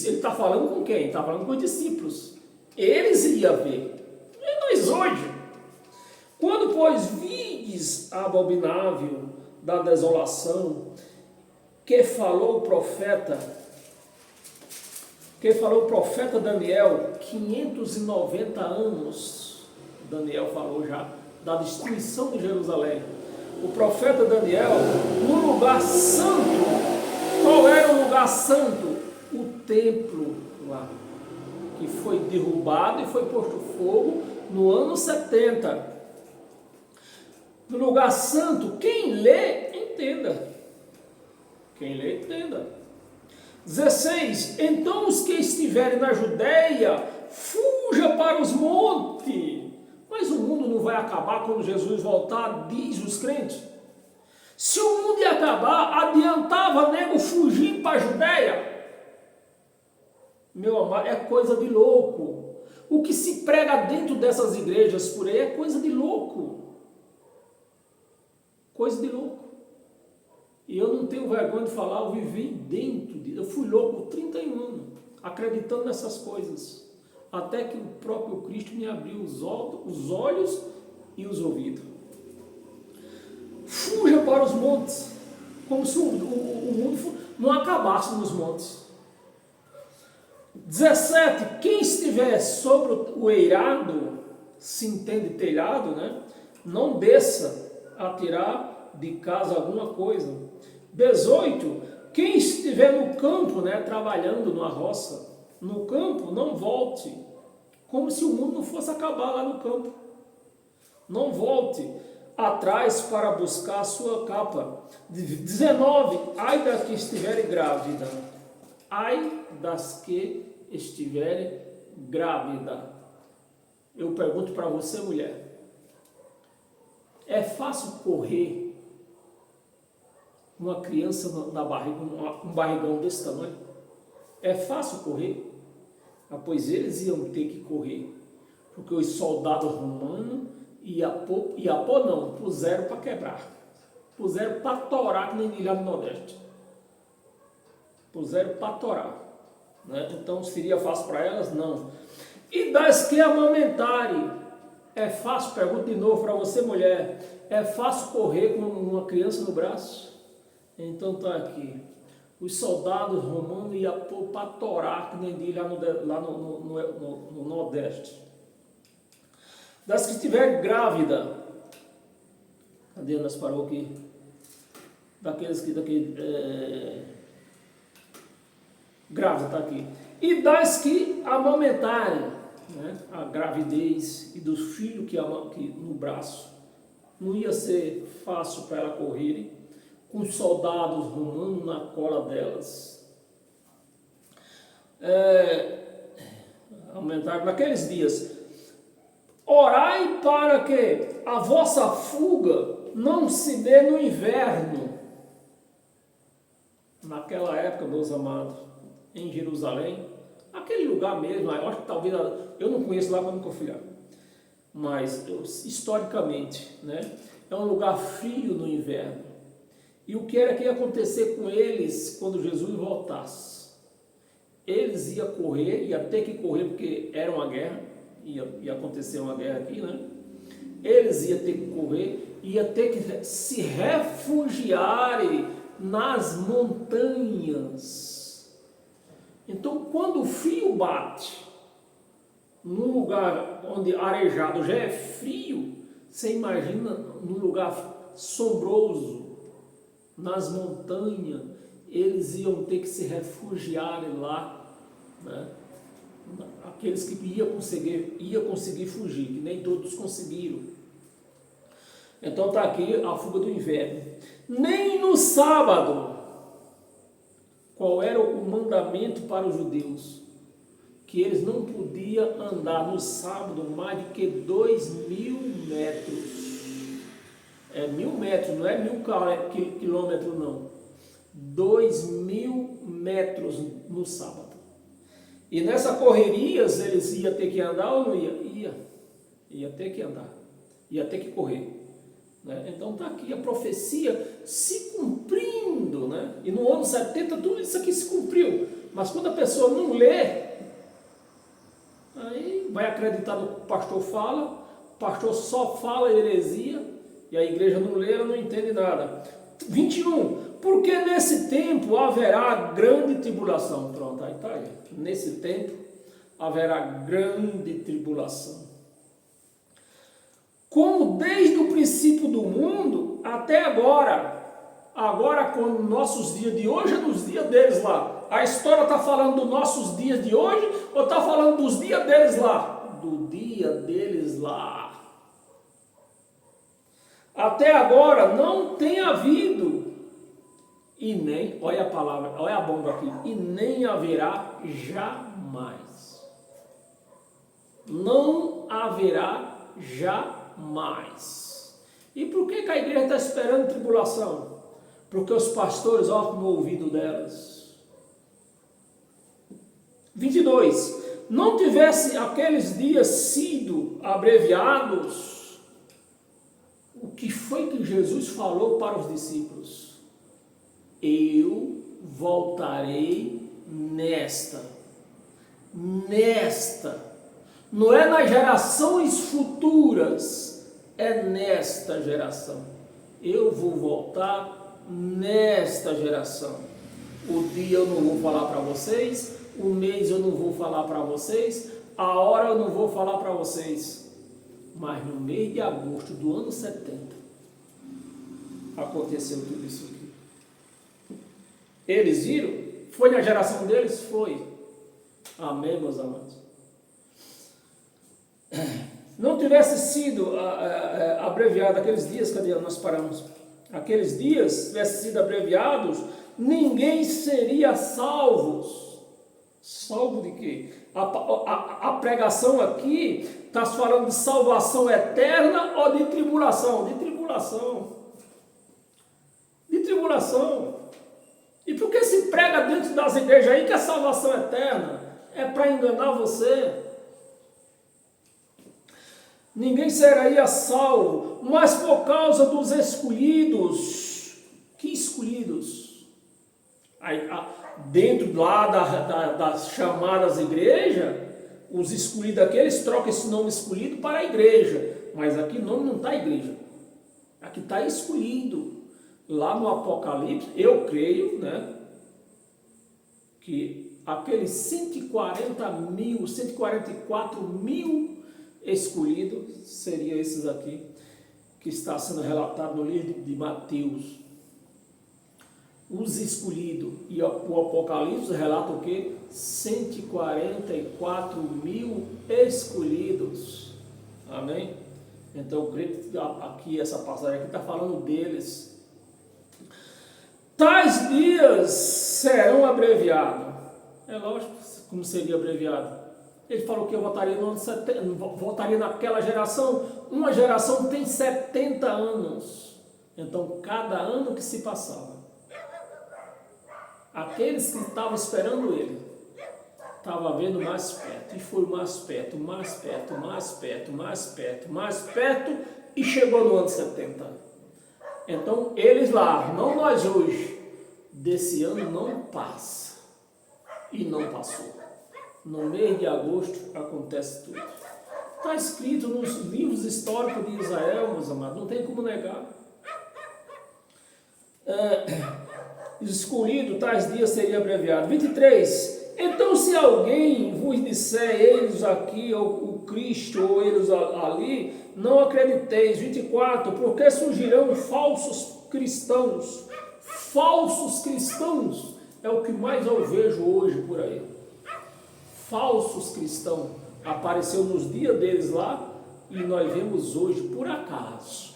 ele está falando com quem? Está falando com os discípulos. Eles iriam ver. E nós hoje. Quando, pois, vides a abominável da desolação, que falou o profeta Daniel, 590 anos, Daniel falou já, da destruição de Jerusalém. O profeta Daniel, no lugar santo, qual era o lugar santo? O templo lá, que foi derrubado e foi posto fogo no ano 70. No lugar santo, quem lê, entenda. Quem lê, entenda. 16. Então os que estiverem na Judéia, fuja para os montes. Mas o mundo não vai acabar quando Jesus voltar, diz os crentes. Se o mundo ia acabar, adiantava nego fugir para a Judéia? Meu amado, é coisa de louco. O que se prega dentro dessas igrejas por aí é coisa de louco. Coisa de louco. E eu não tenho vergonha de falar, eu vivi dentro disso. Eu fui louco por 31 anos, acreditando nessas coisas. Até que o próprio Cristo me abriu os olhos e os ouvidos. Fuja para os montes, como se o mundo não acabasse nos montes. 17. Quem estiver sobre o eirado, se entende telhado, né? Não desça a tirar de casa alguma coisa. 18. Quem estiver no campo, né, trabalhando numa roça, no campo, não volte, como se o mundo não fosse acabar lá no campo. Não volte atrás para buscar a sua capa. 19. Ai das que estiverem grávidas. Ai das que estiverem grávidas. Eu pergunto para você, mulher, é fácil correr uma criança na barriga, um barrigão desse tamanho? É fácil correr? Ah, pois eles iam ter que correr, porque os soldados romanos puseram para quebrar, puseram para torar, que nem lá no Nordeste, puseram para torar, né? Então seria fácil para elas? Não. E das que amamentarem, é fácil? Pergunto de novo para você, mulher, é fácil correr com uma criança no braço? Então está aqui, os soldados romanos iam pôr para torar, que nem diz lá no Nordeste. Das que estiver grávida, cadê nós parou aqui? Grávida está aqui. E das que amamentarem, né? A gravidez e dos filhos que no braço, não ia ser fácil para ela correrem, com os soldados romanos na cola delas. Aumentar naqueles dias. Orai para que a vossa fuga não se dê no inverno. Naquela época, meus amados, em Jerusalém, aquele lugar mesmo, eu acho que talvez, eu não conheço lá, mas nunca fui lá, mas historicamente, né, é um lugar frio no inverno. E o que era que ia acontecer com eles quando Jesus voltasse? Eles iam correr, ia ter que correr porque era uma guerra, ia acontecer uma guerra aqui, né? Eles iam ter que correr, ia ter que se refugiarem nas montanhas. Então, quando o frio bate num lugar onde arejado já é frio, Você imagina num lugar sombroso, nas montanhas, eles iam ter que se refugiarem lá, né? Aqueles que iam conseguir fugir, que nem todos conseguiram. Então está aqui a fuga do inverno. Nem no sábado. Qual era o mandamento para os judeus? Que eles não podiam andar no sábado mais de que 2.000 metros. É 1.000 metros, não é 1.000 quilômetros não. 2.000 metros no sábado. E nessa correria eles iam ter que andar ou não ia? Ia ter que andar. Ia ter que correr. Né? Então está aqui a profecia se cumprindo, né? E no ano 70 tudo isso aqui se cumpriu, mas quando a pessoa não lê, aí vai acreditar no que o pastor fala, o pastor só fala heresia, e a igreja não lê, ela não entende nada. 21, porque nesse tempo haverá grande tribulação. Pronto, aí está aí. Nesse tempo haverá grande tribulação. Como desde o princípio do mundo até agora. Agora, com nossos dias de hoje, é nos dias deles lá. A história está falando dos nossos dias de hoje ou está falando dos dias deles lá? Do dia deles lá. Até agora não tem havido, e nem, olha a palavra, olha a bomba aqui, e nem haverá jamais. Não haverá jamais. E por que a igreja está esperando tribulação? Porque os pastores ortam no ouvido delas. 22. Não tivesse aqueles dias sido abreviados, o que foi que Jesus falou para os discípulos? Eu voltarei nesta. Não é nas gerações futuras, é nesta geração. Eu vou voltar nesta geração. O dia eu não vou falar para vocês, o mês eu não vou falar para vocês, a hora eu não vou falar para vocês. Mas no mês de agosto do ano 70, aconteceu tudo isso aqui. Eles viram? Foi na geração deles? Foi. Amém, meus amados? Não tivesse sido abreviado aqueles dias, cadê? Nós paramos. Aqueles dias tivessem sido abreviados, ninguém seria salvo. Salvo de quê? A pregação aqui está falando de salvação eterna ou de tribulação? De tribulação. De tribulação. E por que se prega dentro das igrejas aí que a salvação eterna é para enganar você? Ninguém seria salvo, mas por causa dos escolhidos. Que escolhidos? Aí, dentro lá das chamadas igrejas, os escolhidos aqui, eles trocam esse nome escolhido para a igreja. Mas aqui o nome não está igreja. Aqui está escolhido. Lá no Apocalipse, eu creio, né, que aqueles 144 mil escolhidos seriam esses aqui, que está sendo relatado no livro de Mateus. Os escolhidos, e o Apocalipse relata o quê? 144 mil escolhidos. Amém? Então, eu creio que aqui, essa passagem aqui está falando deles. Tais dias serão abreviados. É lógico, como seria abreviado. Ele falou que eu votaria no ano 70, votaria naquela geração. Uma geração tem 70 anos. Então, cada ano que se passava, aqueles que estavam esperando ele, estavam vendo mais perto. E foi mais perto, mais perto, mais perto, mais perto, mais perto, e chegou no ano 70. Então, eles lá, não nós hoje, desse ano não passa. E não passou. No mês de agosto acontece tudo. Está escrito nos livros históricos de Israel, meus amados, não tem como negar. Escolhido, tais dias seria abreviado. 23. Então, se alguém vos disser, eles aqui, ou o Cristo, ou eles ali, não acrediteis. 24, porque surgirão falsos cristãos. Falsos cristãos é o que mais eu vejo hoje por aí. Falsos cristãos. Apareceu nos dias deles lá, e nós vemos hoje, por acaso.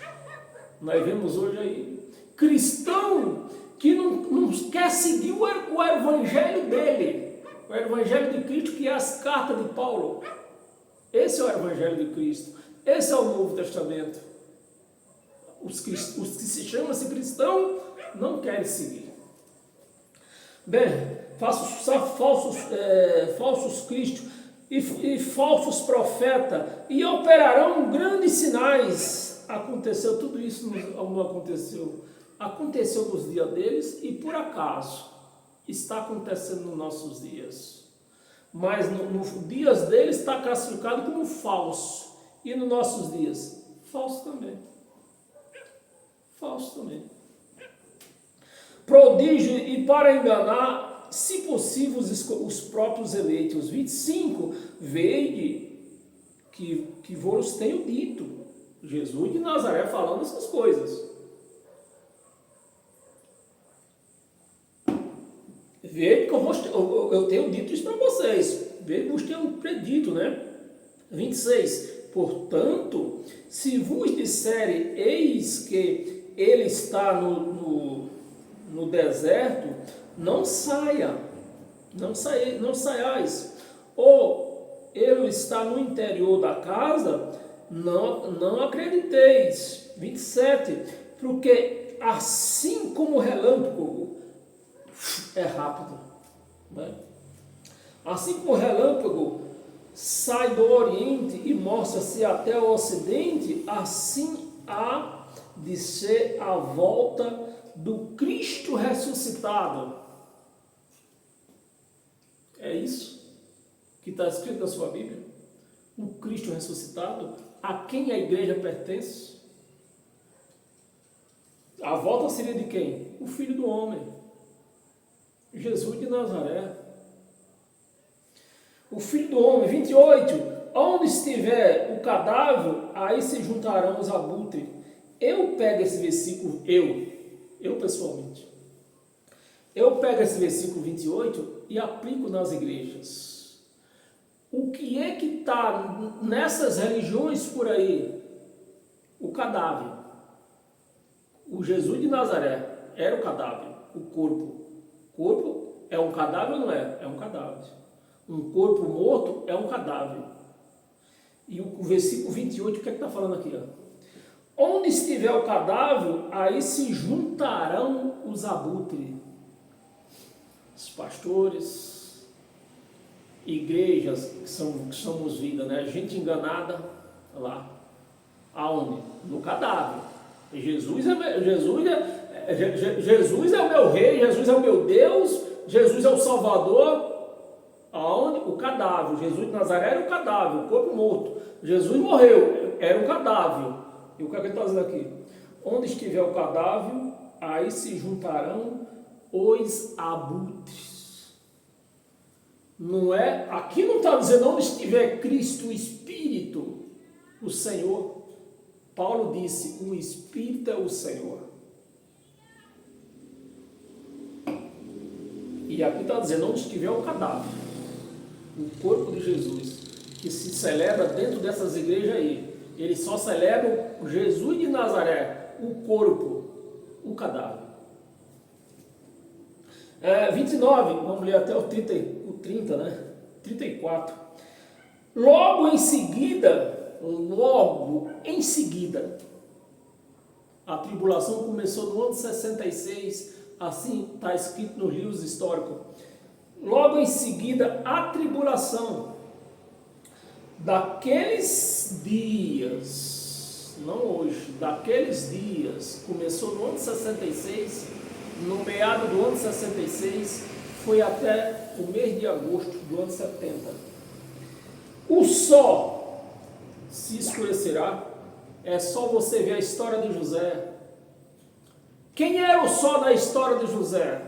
Nós vemos hoje aí, cristão que não quer seguir o evangelho dele, o evangelho de Cristo, que é as cartas de Paulo. Esse é o evangelho de Cristo, esse é o Novo Testamento. Os que se chamam-se cristão não querem seguir. Bem, falsos cristos e falsos profetas, e operarão grandes sinais. Aconteceu tudo isso, não aconteceu? Aconteceu nos dias deles e por acaso está acontecendo nos nossos dias. Mas nos dias deles está classificado como falso. E nos nossos dias, falso também. Falso também. Prodígio e para enganar, se possível, os próprios eleitos. 25, veide que vos tenho dito. Jesus de Nazaré falando essas coisas. Veja que eu tenho dito isso para vocês. Veja que vos tenho predito, né? 26. Portanto, se vos disserem, eis que ele está no deserto, não saia, não saiais. Ou ele está no interior da casa, não acrediteis. 27. Porque assim como o relâmpago é rápido, né? Assim como o relâmpago sai do Oriente e mostra-se até o Ocidente, assim há de ser a volta do Cristo ressuscitado. É isso que está escrito na sua Bíblia? O Cristo ressuscitado, a quem a igreja pertence? A volta seria de quem? O Filho do Homem, Jesus de Nazaré. O Filho do Homem. 28. Onde estiver o cadáver, aí se juntarão os abutres. Eu pego esse versículo, eu pessoalmente, eu pego esse versículo 28 e aplico nas igrejas. O que é que está nessas religiões por aí? O cadáver. O Jesus de Nazaré era o cadáver, o corpo. O corpo é um cadáver ou não é? É um cadáver. Um corpo morto é um cadáver. E o versículo 28, o que é que está falando aqui? Ó? Onde estiver o cadáver, aí se juntarão os abutres. Os pastores, igrejas que somos vida, né? Gente enganada, lá. Aonde? No cadáver. Jesus é o meu rei, Jesus é o meu Deus, Jesus é o Salvador. Aonde? O cadáver. Jesus de Nazaré era o cadáver, o corpo morto. Jesus morreu, era o cadáver. E o que é que ele está dizendo aqui? Onde estiver o cadáver, aí se juntarão os abutres. Não é? Aqui não está dizendo onde estiver Cristo, o Espírito, o Senhor. Paulo disse, o Espírito é o Senhor. E aqui está dizendo onde estiver o cadáver, o corpo de Jesus, que se celebra dentro dessas igrejas aí. Eles só celebram o Jesus de Nazaré, o corpo, o cadáver. 29, vamos ler até o 30, né? 34. Logo em seguida, a tribulação começou no ano 66, assim está escrito nos livros históricos. Logo em seguida, a tribulação daqueles dias, não hoje, daqueles dias, começou no ano 66, no meado do ano 66, foi até o mês de agosto do ano 70. O sol se escurecerá, é só você ver a história de José. Quem era o sol da história de José?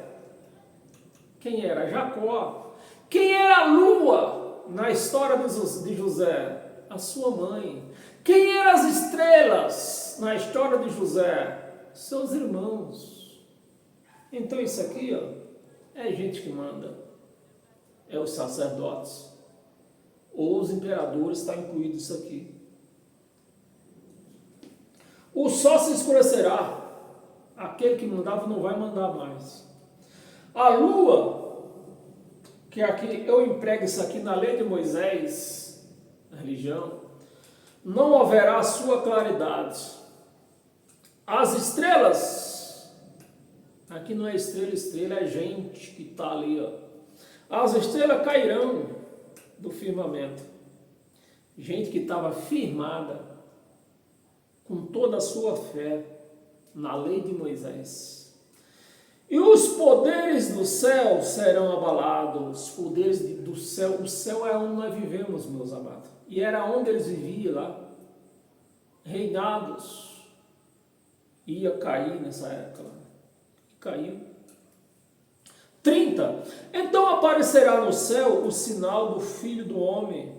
Quem era? Jacó. Quem era a lua na história de José? A sua mãe. Quem eram as estrelas na história de José? Seus irmãos. Então isso aqui, ó, é gente que manda. É os sacerdotes. Ou os imperadores, está incluído isso aqui. O sol se escurecerá. Aquele que mandava não vai mandar mais. A lua, que aqui eu emprego isso aqui na lei de Moisés, na religião, não haverá sua claridade. As estrelas, aqui não é estrela, estrela é gente que está ali, ó. As estrelas cairão do firmamento. Gente que estava firmada com toda a sua fé na lei de Moisés. E os poderes do céu serão abalados. Os poderes do céu, o céu é onde nós vivemos, meus amados. E era onde eles viviam lá. Reinados. Ia cair nessa época lá. Caiu. 30. Então aparecerá no céu o sinal do Filho do Homem.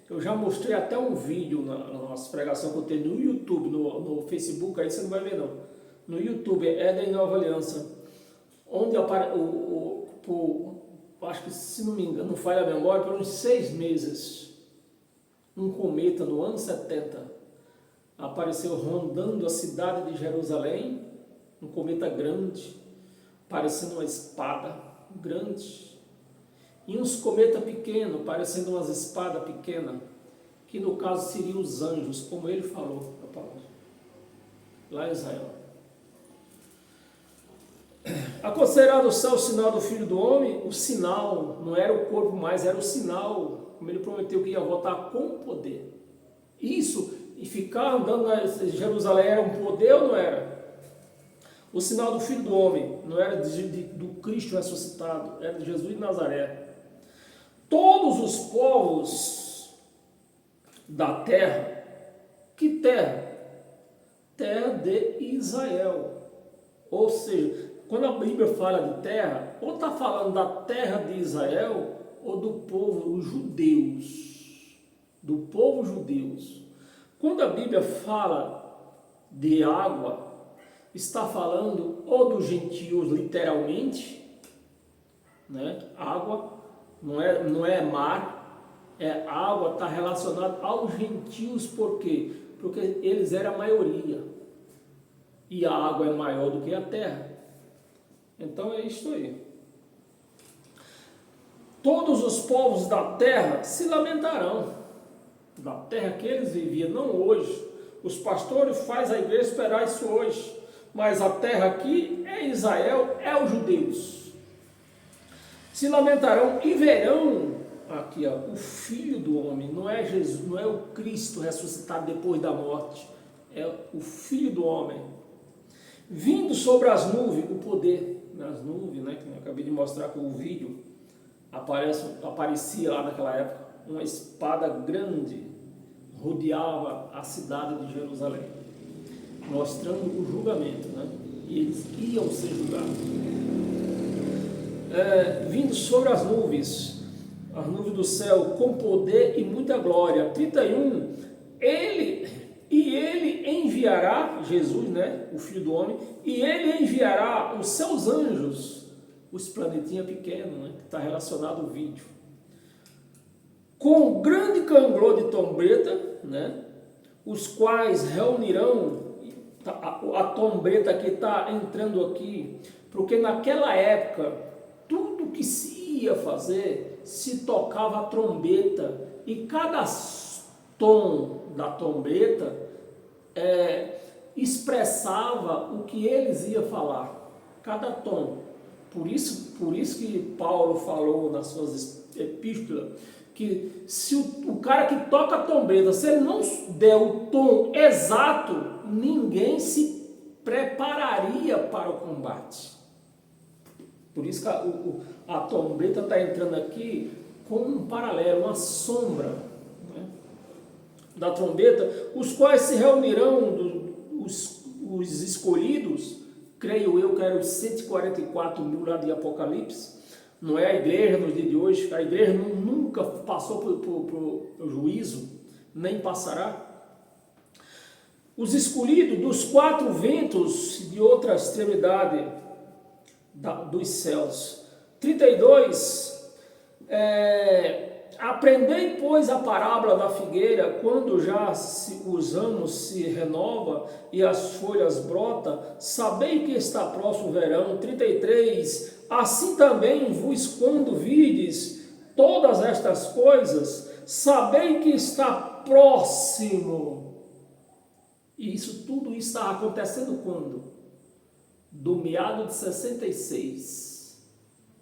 Eu já mostrei até um vídeo na nossa pregação que eu tenho no YouTube, no Facebook, aí você não vai ver não. No YouTube, é da Nova Aliança. Onde acho que, se não me engano, não falha a memória, por uns 6 meses, um cometa no ano 70 apareceu rondando a cidade de Jerusalém, um cometa grande, parecendo uma espada grande, e uns cometas pequenos, parecendo umas espadas pequenas, que no caso seriam os anjos, como ele falou na palavra, lá em Israel. Acontecerá do céu o sinal do Filho do Homem. O sinal não era o corpo mais, era o sinal, como ele prometeu que ia voltar com poder. Isso, e ficar andando em Jerusalém era um poder ou não era? O sinal do Filho do Homem não era do Cristo ressuscitado, era de Jesus de Nazaré. Todos os povos da terra, que terra? Terra de Israel. Ou seja, quando a Bíblia fala de terra, ou está falando da terra de Israel, ou do povo, os judeus. Do povo judeus. Quando a Bíblia fala de água, está falando ou dos gentios literalmente, né? Água não é mar, é água, está relacionado aos gentios, por quê? Porque eles eram a maioria, e a água é maior do que a terra. Então é isso aí. Todos os povos da terra se lamentarão, da terra que eles viviam, não hoje. Os pastores fazem a igreja esperar isso hoje, mas a terra aqui é Israel, é os judeus. Se lamentarão e verão, aqui ó, o Filho do Homem, não é Jesus, não é o Cristo ressuscitado depois da morte, é o Filho do Homem, vindo sobre as nuvens, o poder nas nuvens, né, que eu acabei de mostrar com o vídeo, aparecia lá naquela época, uma espada grande, rodeava a cidade de Jerusalém, mostrando o julgamento, né? E eles iam ser julgados. Vindo sobre as nuvens do céu, com poder e muita glória. 31, ele enviará, Jesus, né, o Filho do Homem, e ele enviará os seus anjos, os planetinhas pequenos, né, que está relacionado ao vídeo, com grande canglor de trombeta, né, os quais reunirão, a trombeta que está entrando aqui, porque naquela época, tudo que se ia fazer, se tocava a trombeta, e cada tom da trombeta expressava o que eles iam falar, cada tom. Por isso que Paulo falou nas suas epístolas, que se o cara que toca a trombeta, se ele não der o tom exato, ninguém se prepararia para o combate. Por isso que a trombeta está entrando aqui com um paralelo, uma sombra, né, da trombeta, os quais se reunirão, os escolhidos, creio eu que eram os 144 mil lá de Apocalipse, Não é a igreja nos dias de hoje, a igreja nunca passou por juízo, nem passará. Os escolhidos dos quatro ventos de outra extremidade dos céus. 32, aprendei, pois, a parábola da figueira, quando já os anos se renova e as folhas brotam, sabei que está próximo o verão. 33, assim também vos, quando vides todas estas coisas, sabei que está próximo. E tudo isso está acontecendo quando? Do meado de 66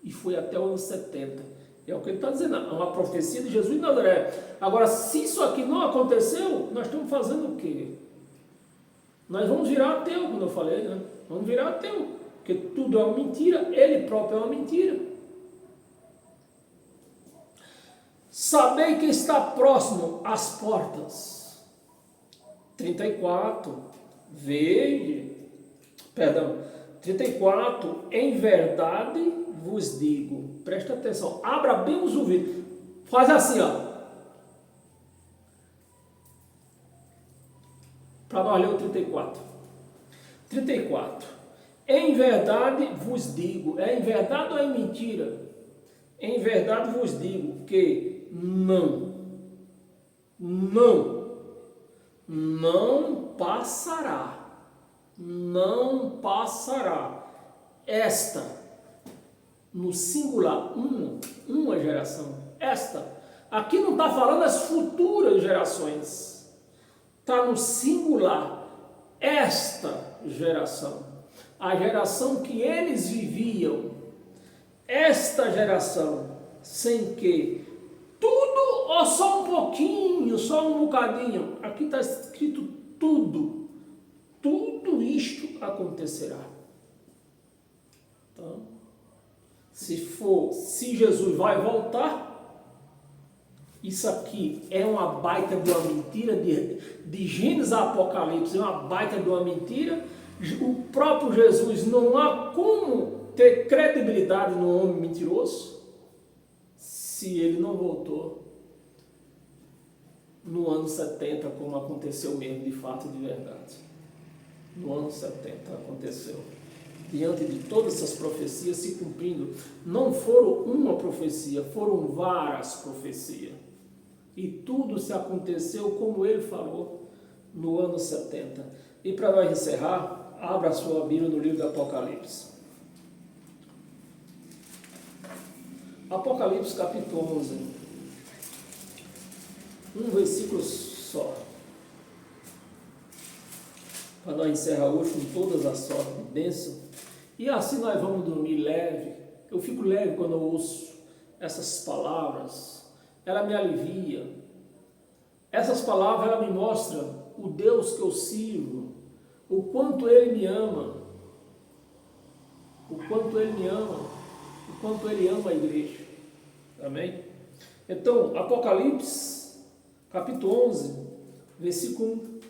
e foi até o ano 70. É o que ele está dizendo, é uma profecia de Jesus de Nazaré. Agora, se isso aqui não aconteceu, nós estamos fazendo o quê? Nós vamos virar ateu, como eu falei, né? Vamos virar ateu, porque tudo é uma mentira, ele próprio é uma mentira. Sabei que está próximo às portas. 34, em verdade vos digo, presta atenção, abra bem os ouvidos, faz assim, ó, para nós ler o 34, em verdade vos digo, é em verdade ou é em mentira? Em verdade vos digo que não passará esta, no singular, uma geração, esta, aqui não está falando as futuras gerações, está no singular, esta geração, a geração que eles viviam, esta geração, sem que tudo ou só um pouquinho, só um bocadinho, aqui está escrito tudo isto acontecerá. Então, se Jesus vai voltar, isso aqui é uma baita de uma mentira, de Gênesis a Apocalipse, é uma baita de uma mentira. O próprio Jesus, não há como ter credibilidade no homem mentiroso, se ele não voltou no ano 70, como aconteceu mesmo, de fato e de verdade. No ano 70 aconteceu. Diante de todas essas profecias se cumprindo, não foram uma profecia, foram várias profecias. E tudo se aconteceu como ele falou no ano 70. E para nós encerrar, abra a sua Bíblia no livro do Apocalipse. Apocalipse capítulo 11. Um versículo só. Para nós encerrar hoje com todas as sortes de bênção. E assim nós vamos dormir leve. Eu fico leve quando eu ouço essas palavras. Ela me alivia. Essas palavras, ela me mostram o Deus que eu sirvo. O quanto Ele me ama. O quanto Ele me ama. O quanto Ele ama a igreja. Amém? Então, Apocalipse, capítulo 11, versículo 1.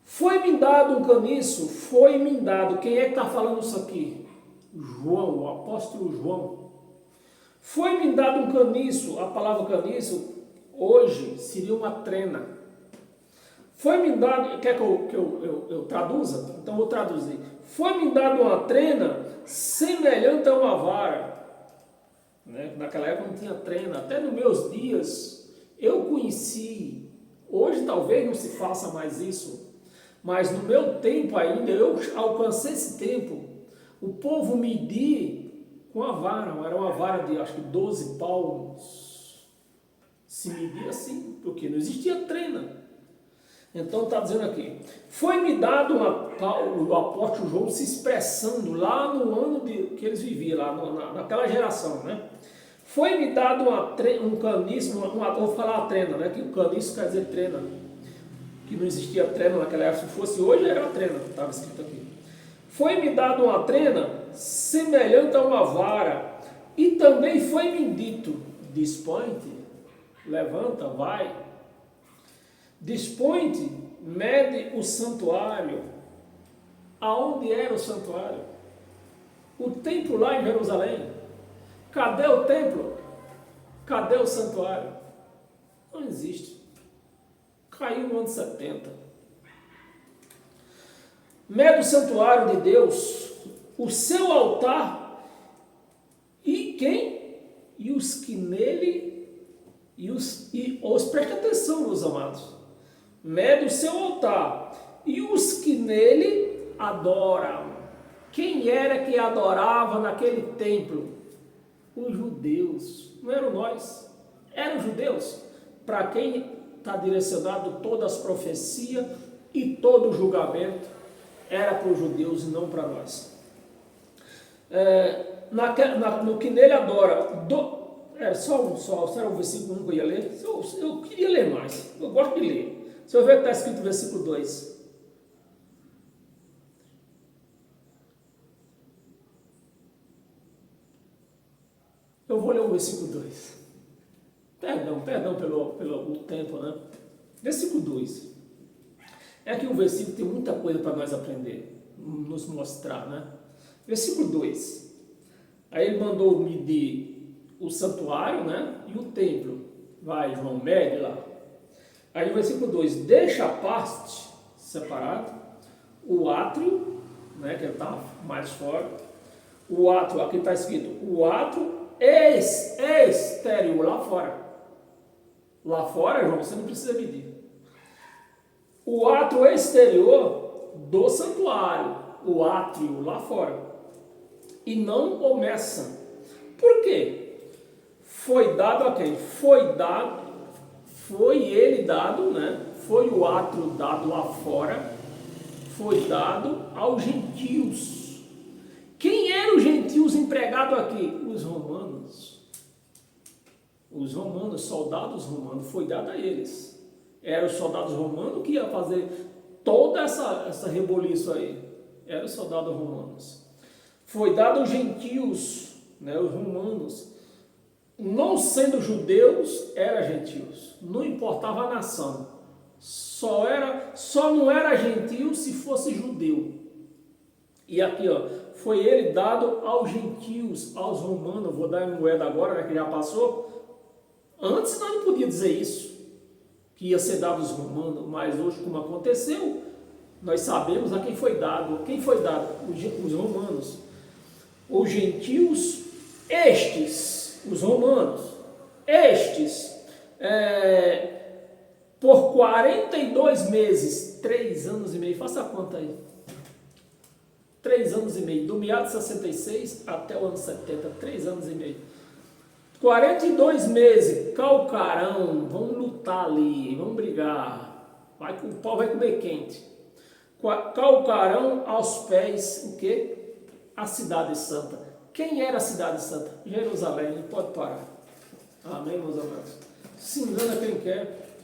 Foi-me dado um caniço, foi-me dado. Quem é que está falando isso aqui? João, o apóstolo João. Foi-me dado um caniço, a palavra caniço, hoje, seria uma trena. Foi-me dado, quer que eu traduza? Então vou traduzir. Foi-me dado uma trena semelhante a uma vara. Né? Naquela época não tinha trena, até nos meus dias eu conheci, hoje talvez não se faça mais isso, mas no meu tempo ainda, eu alcancei esse tempo, o povo media com a vara, era uma vara de acho que 12 palmos, se media assim, porque não existia trena. Então está dizendo aqui, foi-me dado o apóstolo João se expressando lá no ano que eles viviam, lá naquela geração, né? Foi-me dado um caniço, vou falar a trena, né? Que o caniço quer dizer trena, que não existia trena naquela época, se fosse hoje era a trena, estava escrito aqui. Foi-me dado uma trena semelhante a uma vara, e também foi-me dito, dispõe-te, levanta, vai, dispõe-te, mede o santuário. Aonde era o santuário? O templo lá em Jerusalém, cadê o templo? Cadê o santuário? Não existe. Caiu no ano 70. Mede o santuário de Deus, o seu altar, e quem? E os que nele, preste atenção, meus amados, mede o seu altar, e os que nele adoram. Quem era que adorava naquele templo? Os judeus, não eram nós, eram os judeus, para quem está direcionado todas as profecias e todo o julgamento, era para os judeus e não para nós. No que nele adora, era só o versículo 1 que eu ia ler, eu queria ler mais, eu gosto de ler. Se eu ver o que está escrito no versículo 2. Eu vou ler o versículo 2. Perdão pelo tempo, né? Versículo 2. É que o versículo tem muita coisa para nós aprender, nos mostrar, né? Versículo 2. Aí ele mandou medir o santuário, né? E o templo. Vai, João, mede lá. Aí o versículo 2. Deixa a parte separada, o átrio, né? Que ele está mais fora. O átrio, aqui está escrito, o átrio exterior, lá fora. Lá fora, João, você não precisa medir. O átrio exterior do santuário, o átrio lá fora, e não o messa. Por quê? Foi dado a quem? Foi ele dado, né? Foi o átrio dado lá fora, foi dado aos gentios. Quem eram os gentios empregados aqui? Os romanos. Os romanos, soldados romanos, foi dado a eles. Eram os soldados romanos que iam fazer toda essa reboliço aí. Eram os soldados romanos. Foi dado aos gentios, né, os romanos. Não sendo judeus, eram gentios. Não importava a nação. Só não era gentio se fosse judeu. E aqui, ó, foi ele dado aos gentios, aos romanos. Vou dar em moeda agora, né, que já passou. Antes nós não podíamos dizer isso, que ia ser dado aos romanos, mas hoje, como aconteceu, nós sabemos a quem foi dado. Quem foi dado? Os romanos. Os gentios, estes, os romanos, estes, por 42 meses, 3 anos e meio, faça a conta aí. 3 anos e meio, do meado de 66 até o ano 70, 3 anos e meio. 42 meses, calcarão, vamos lutar ali, vamos brigar, o pau vai comer quente. Calcarão aos pés, o quê? A cidade santa. Quem era a cidade santa? Jerusalém, pode parar. Amém, meus amados? Se engana quem quer.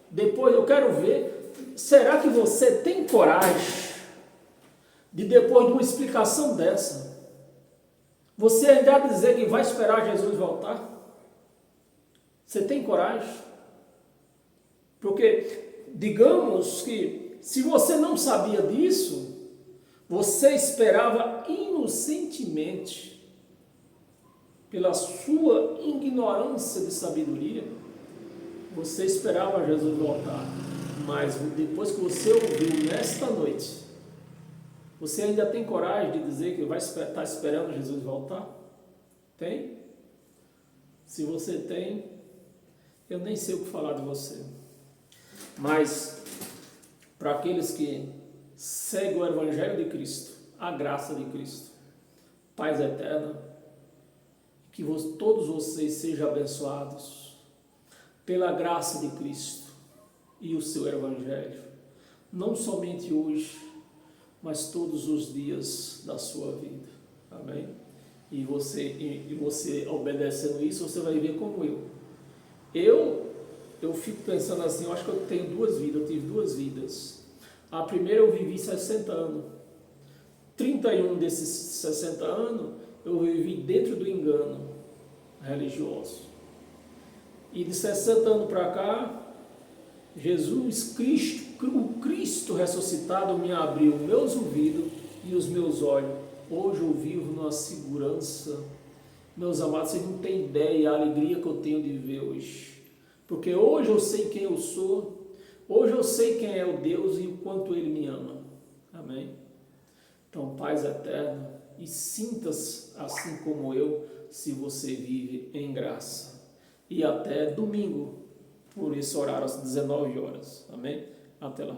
Depois eu quero ver, será que você tem coragem de, depois de uma explicação dessa, você ainda dizer que vai esperar Jesus voltar? Você tem coragem? Porque, digamos que, se você não sabia disso, você esperava inocentemente, pela sua ignorância de sabedoria, você esperava Jesus voltar. Mas depois que você ouviu nesta noite, você ainda tem coragem de dizer que vai estar esperando Jesus voltar? Tem? Se você tem, eu nem sei o que falar de você. Mas, para aqueles que seguem o Evangelho de Cristo, a graça de Cristo, paz eterna, que todos vocês sejam abençoados pela graça de Cristo e o seu Evangelho, não somente hoje, mas todos os dias da sua vida. Amém? E você obedecendo isso, você vai ver como eu fico pensando assim, eu acho que eu tenho 2 vidas, eu tive 2 vidas. A primeira eu vivi 60 anos. 31 desses 60 anos eu vivi dentro do engano religioso. E de 60 anos para cá, Jesus Cristo, o Cristo ressuscitado, me abriu meus ouvidos e os meus olhos Hoje eu vivo numa segurança. Meus amados, vocês não têm ideia a alegria que eu tenho de viver hoje. Porque hoje eu sei quem eu sou, hoje eu sei quem é o Deus e o quanto Ele me ama. Amém? Então, paz eterna, e sinta-se assim como eu, se você vive em graça. E até domingo, por esse horário, às 19 horas. Amém? Até lá.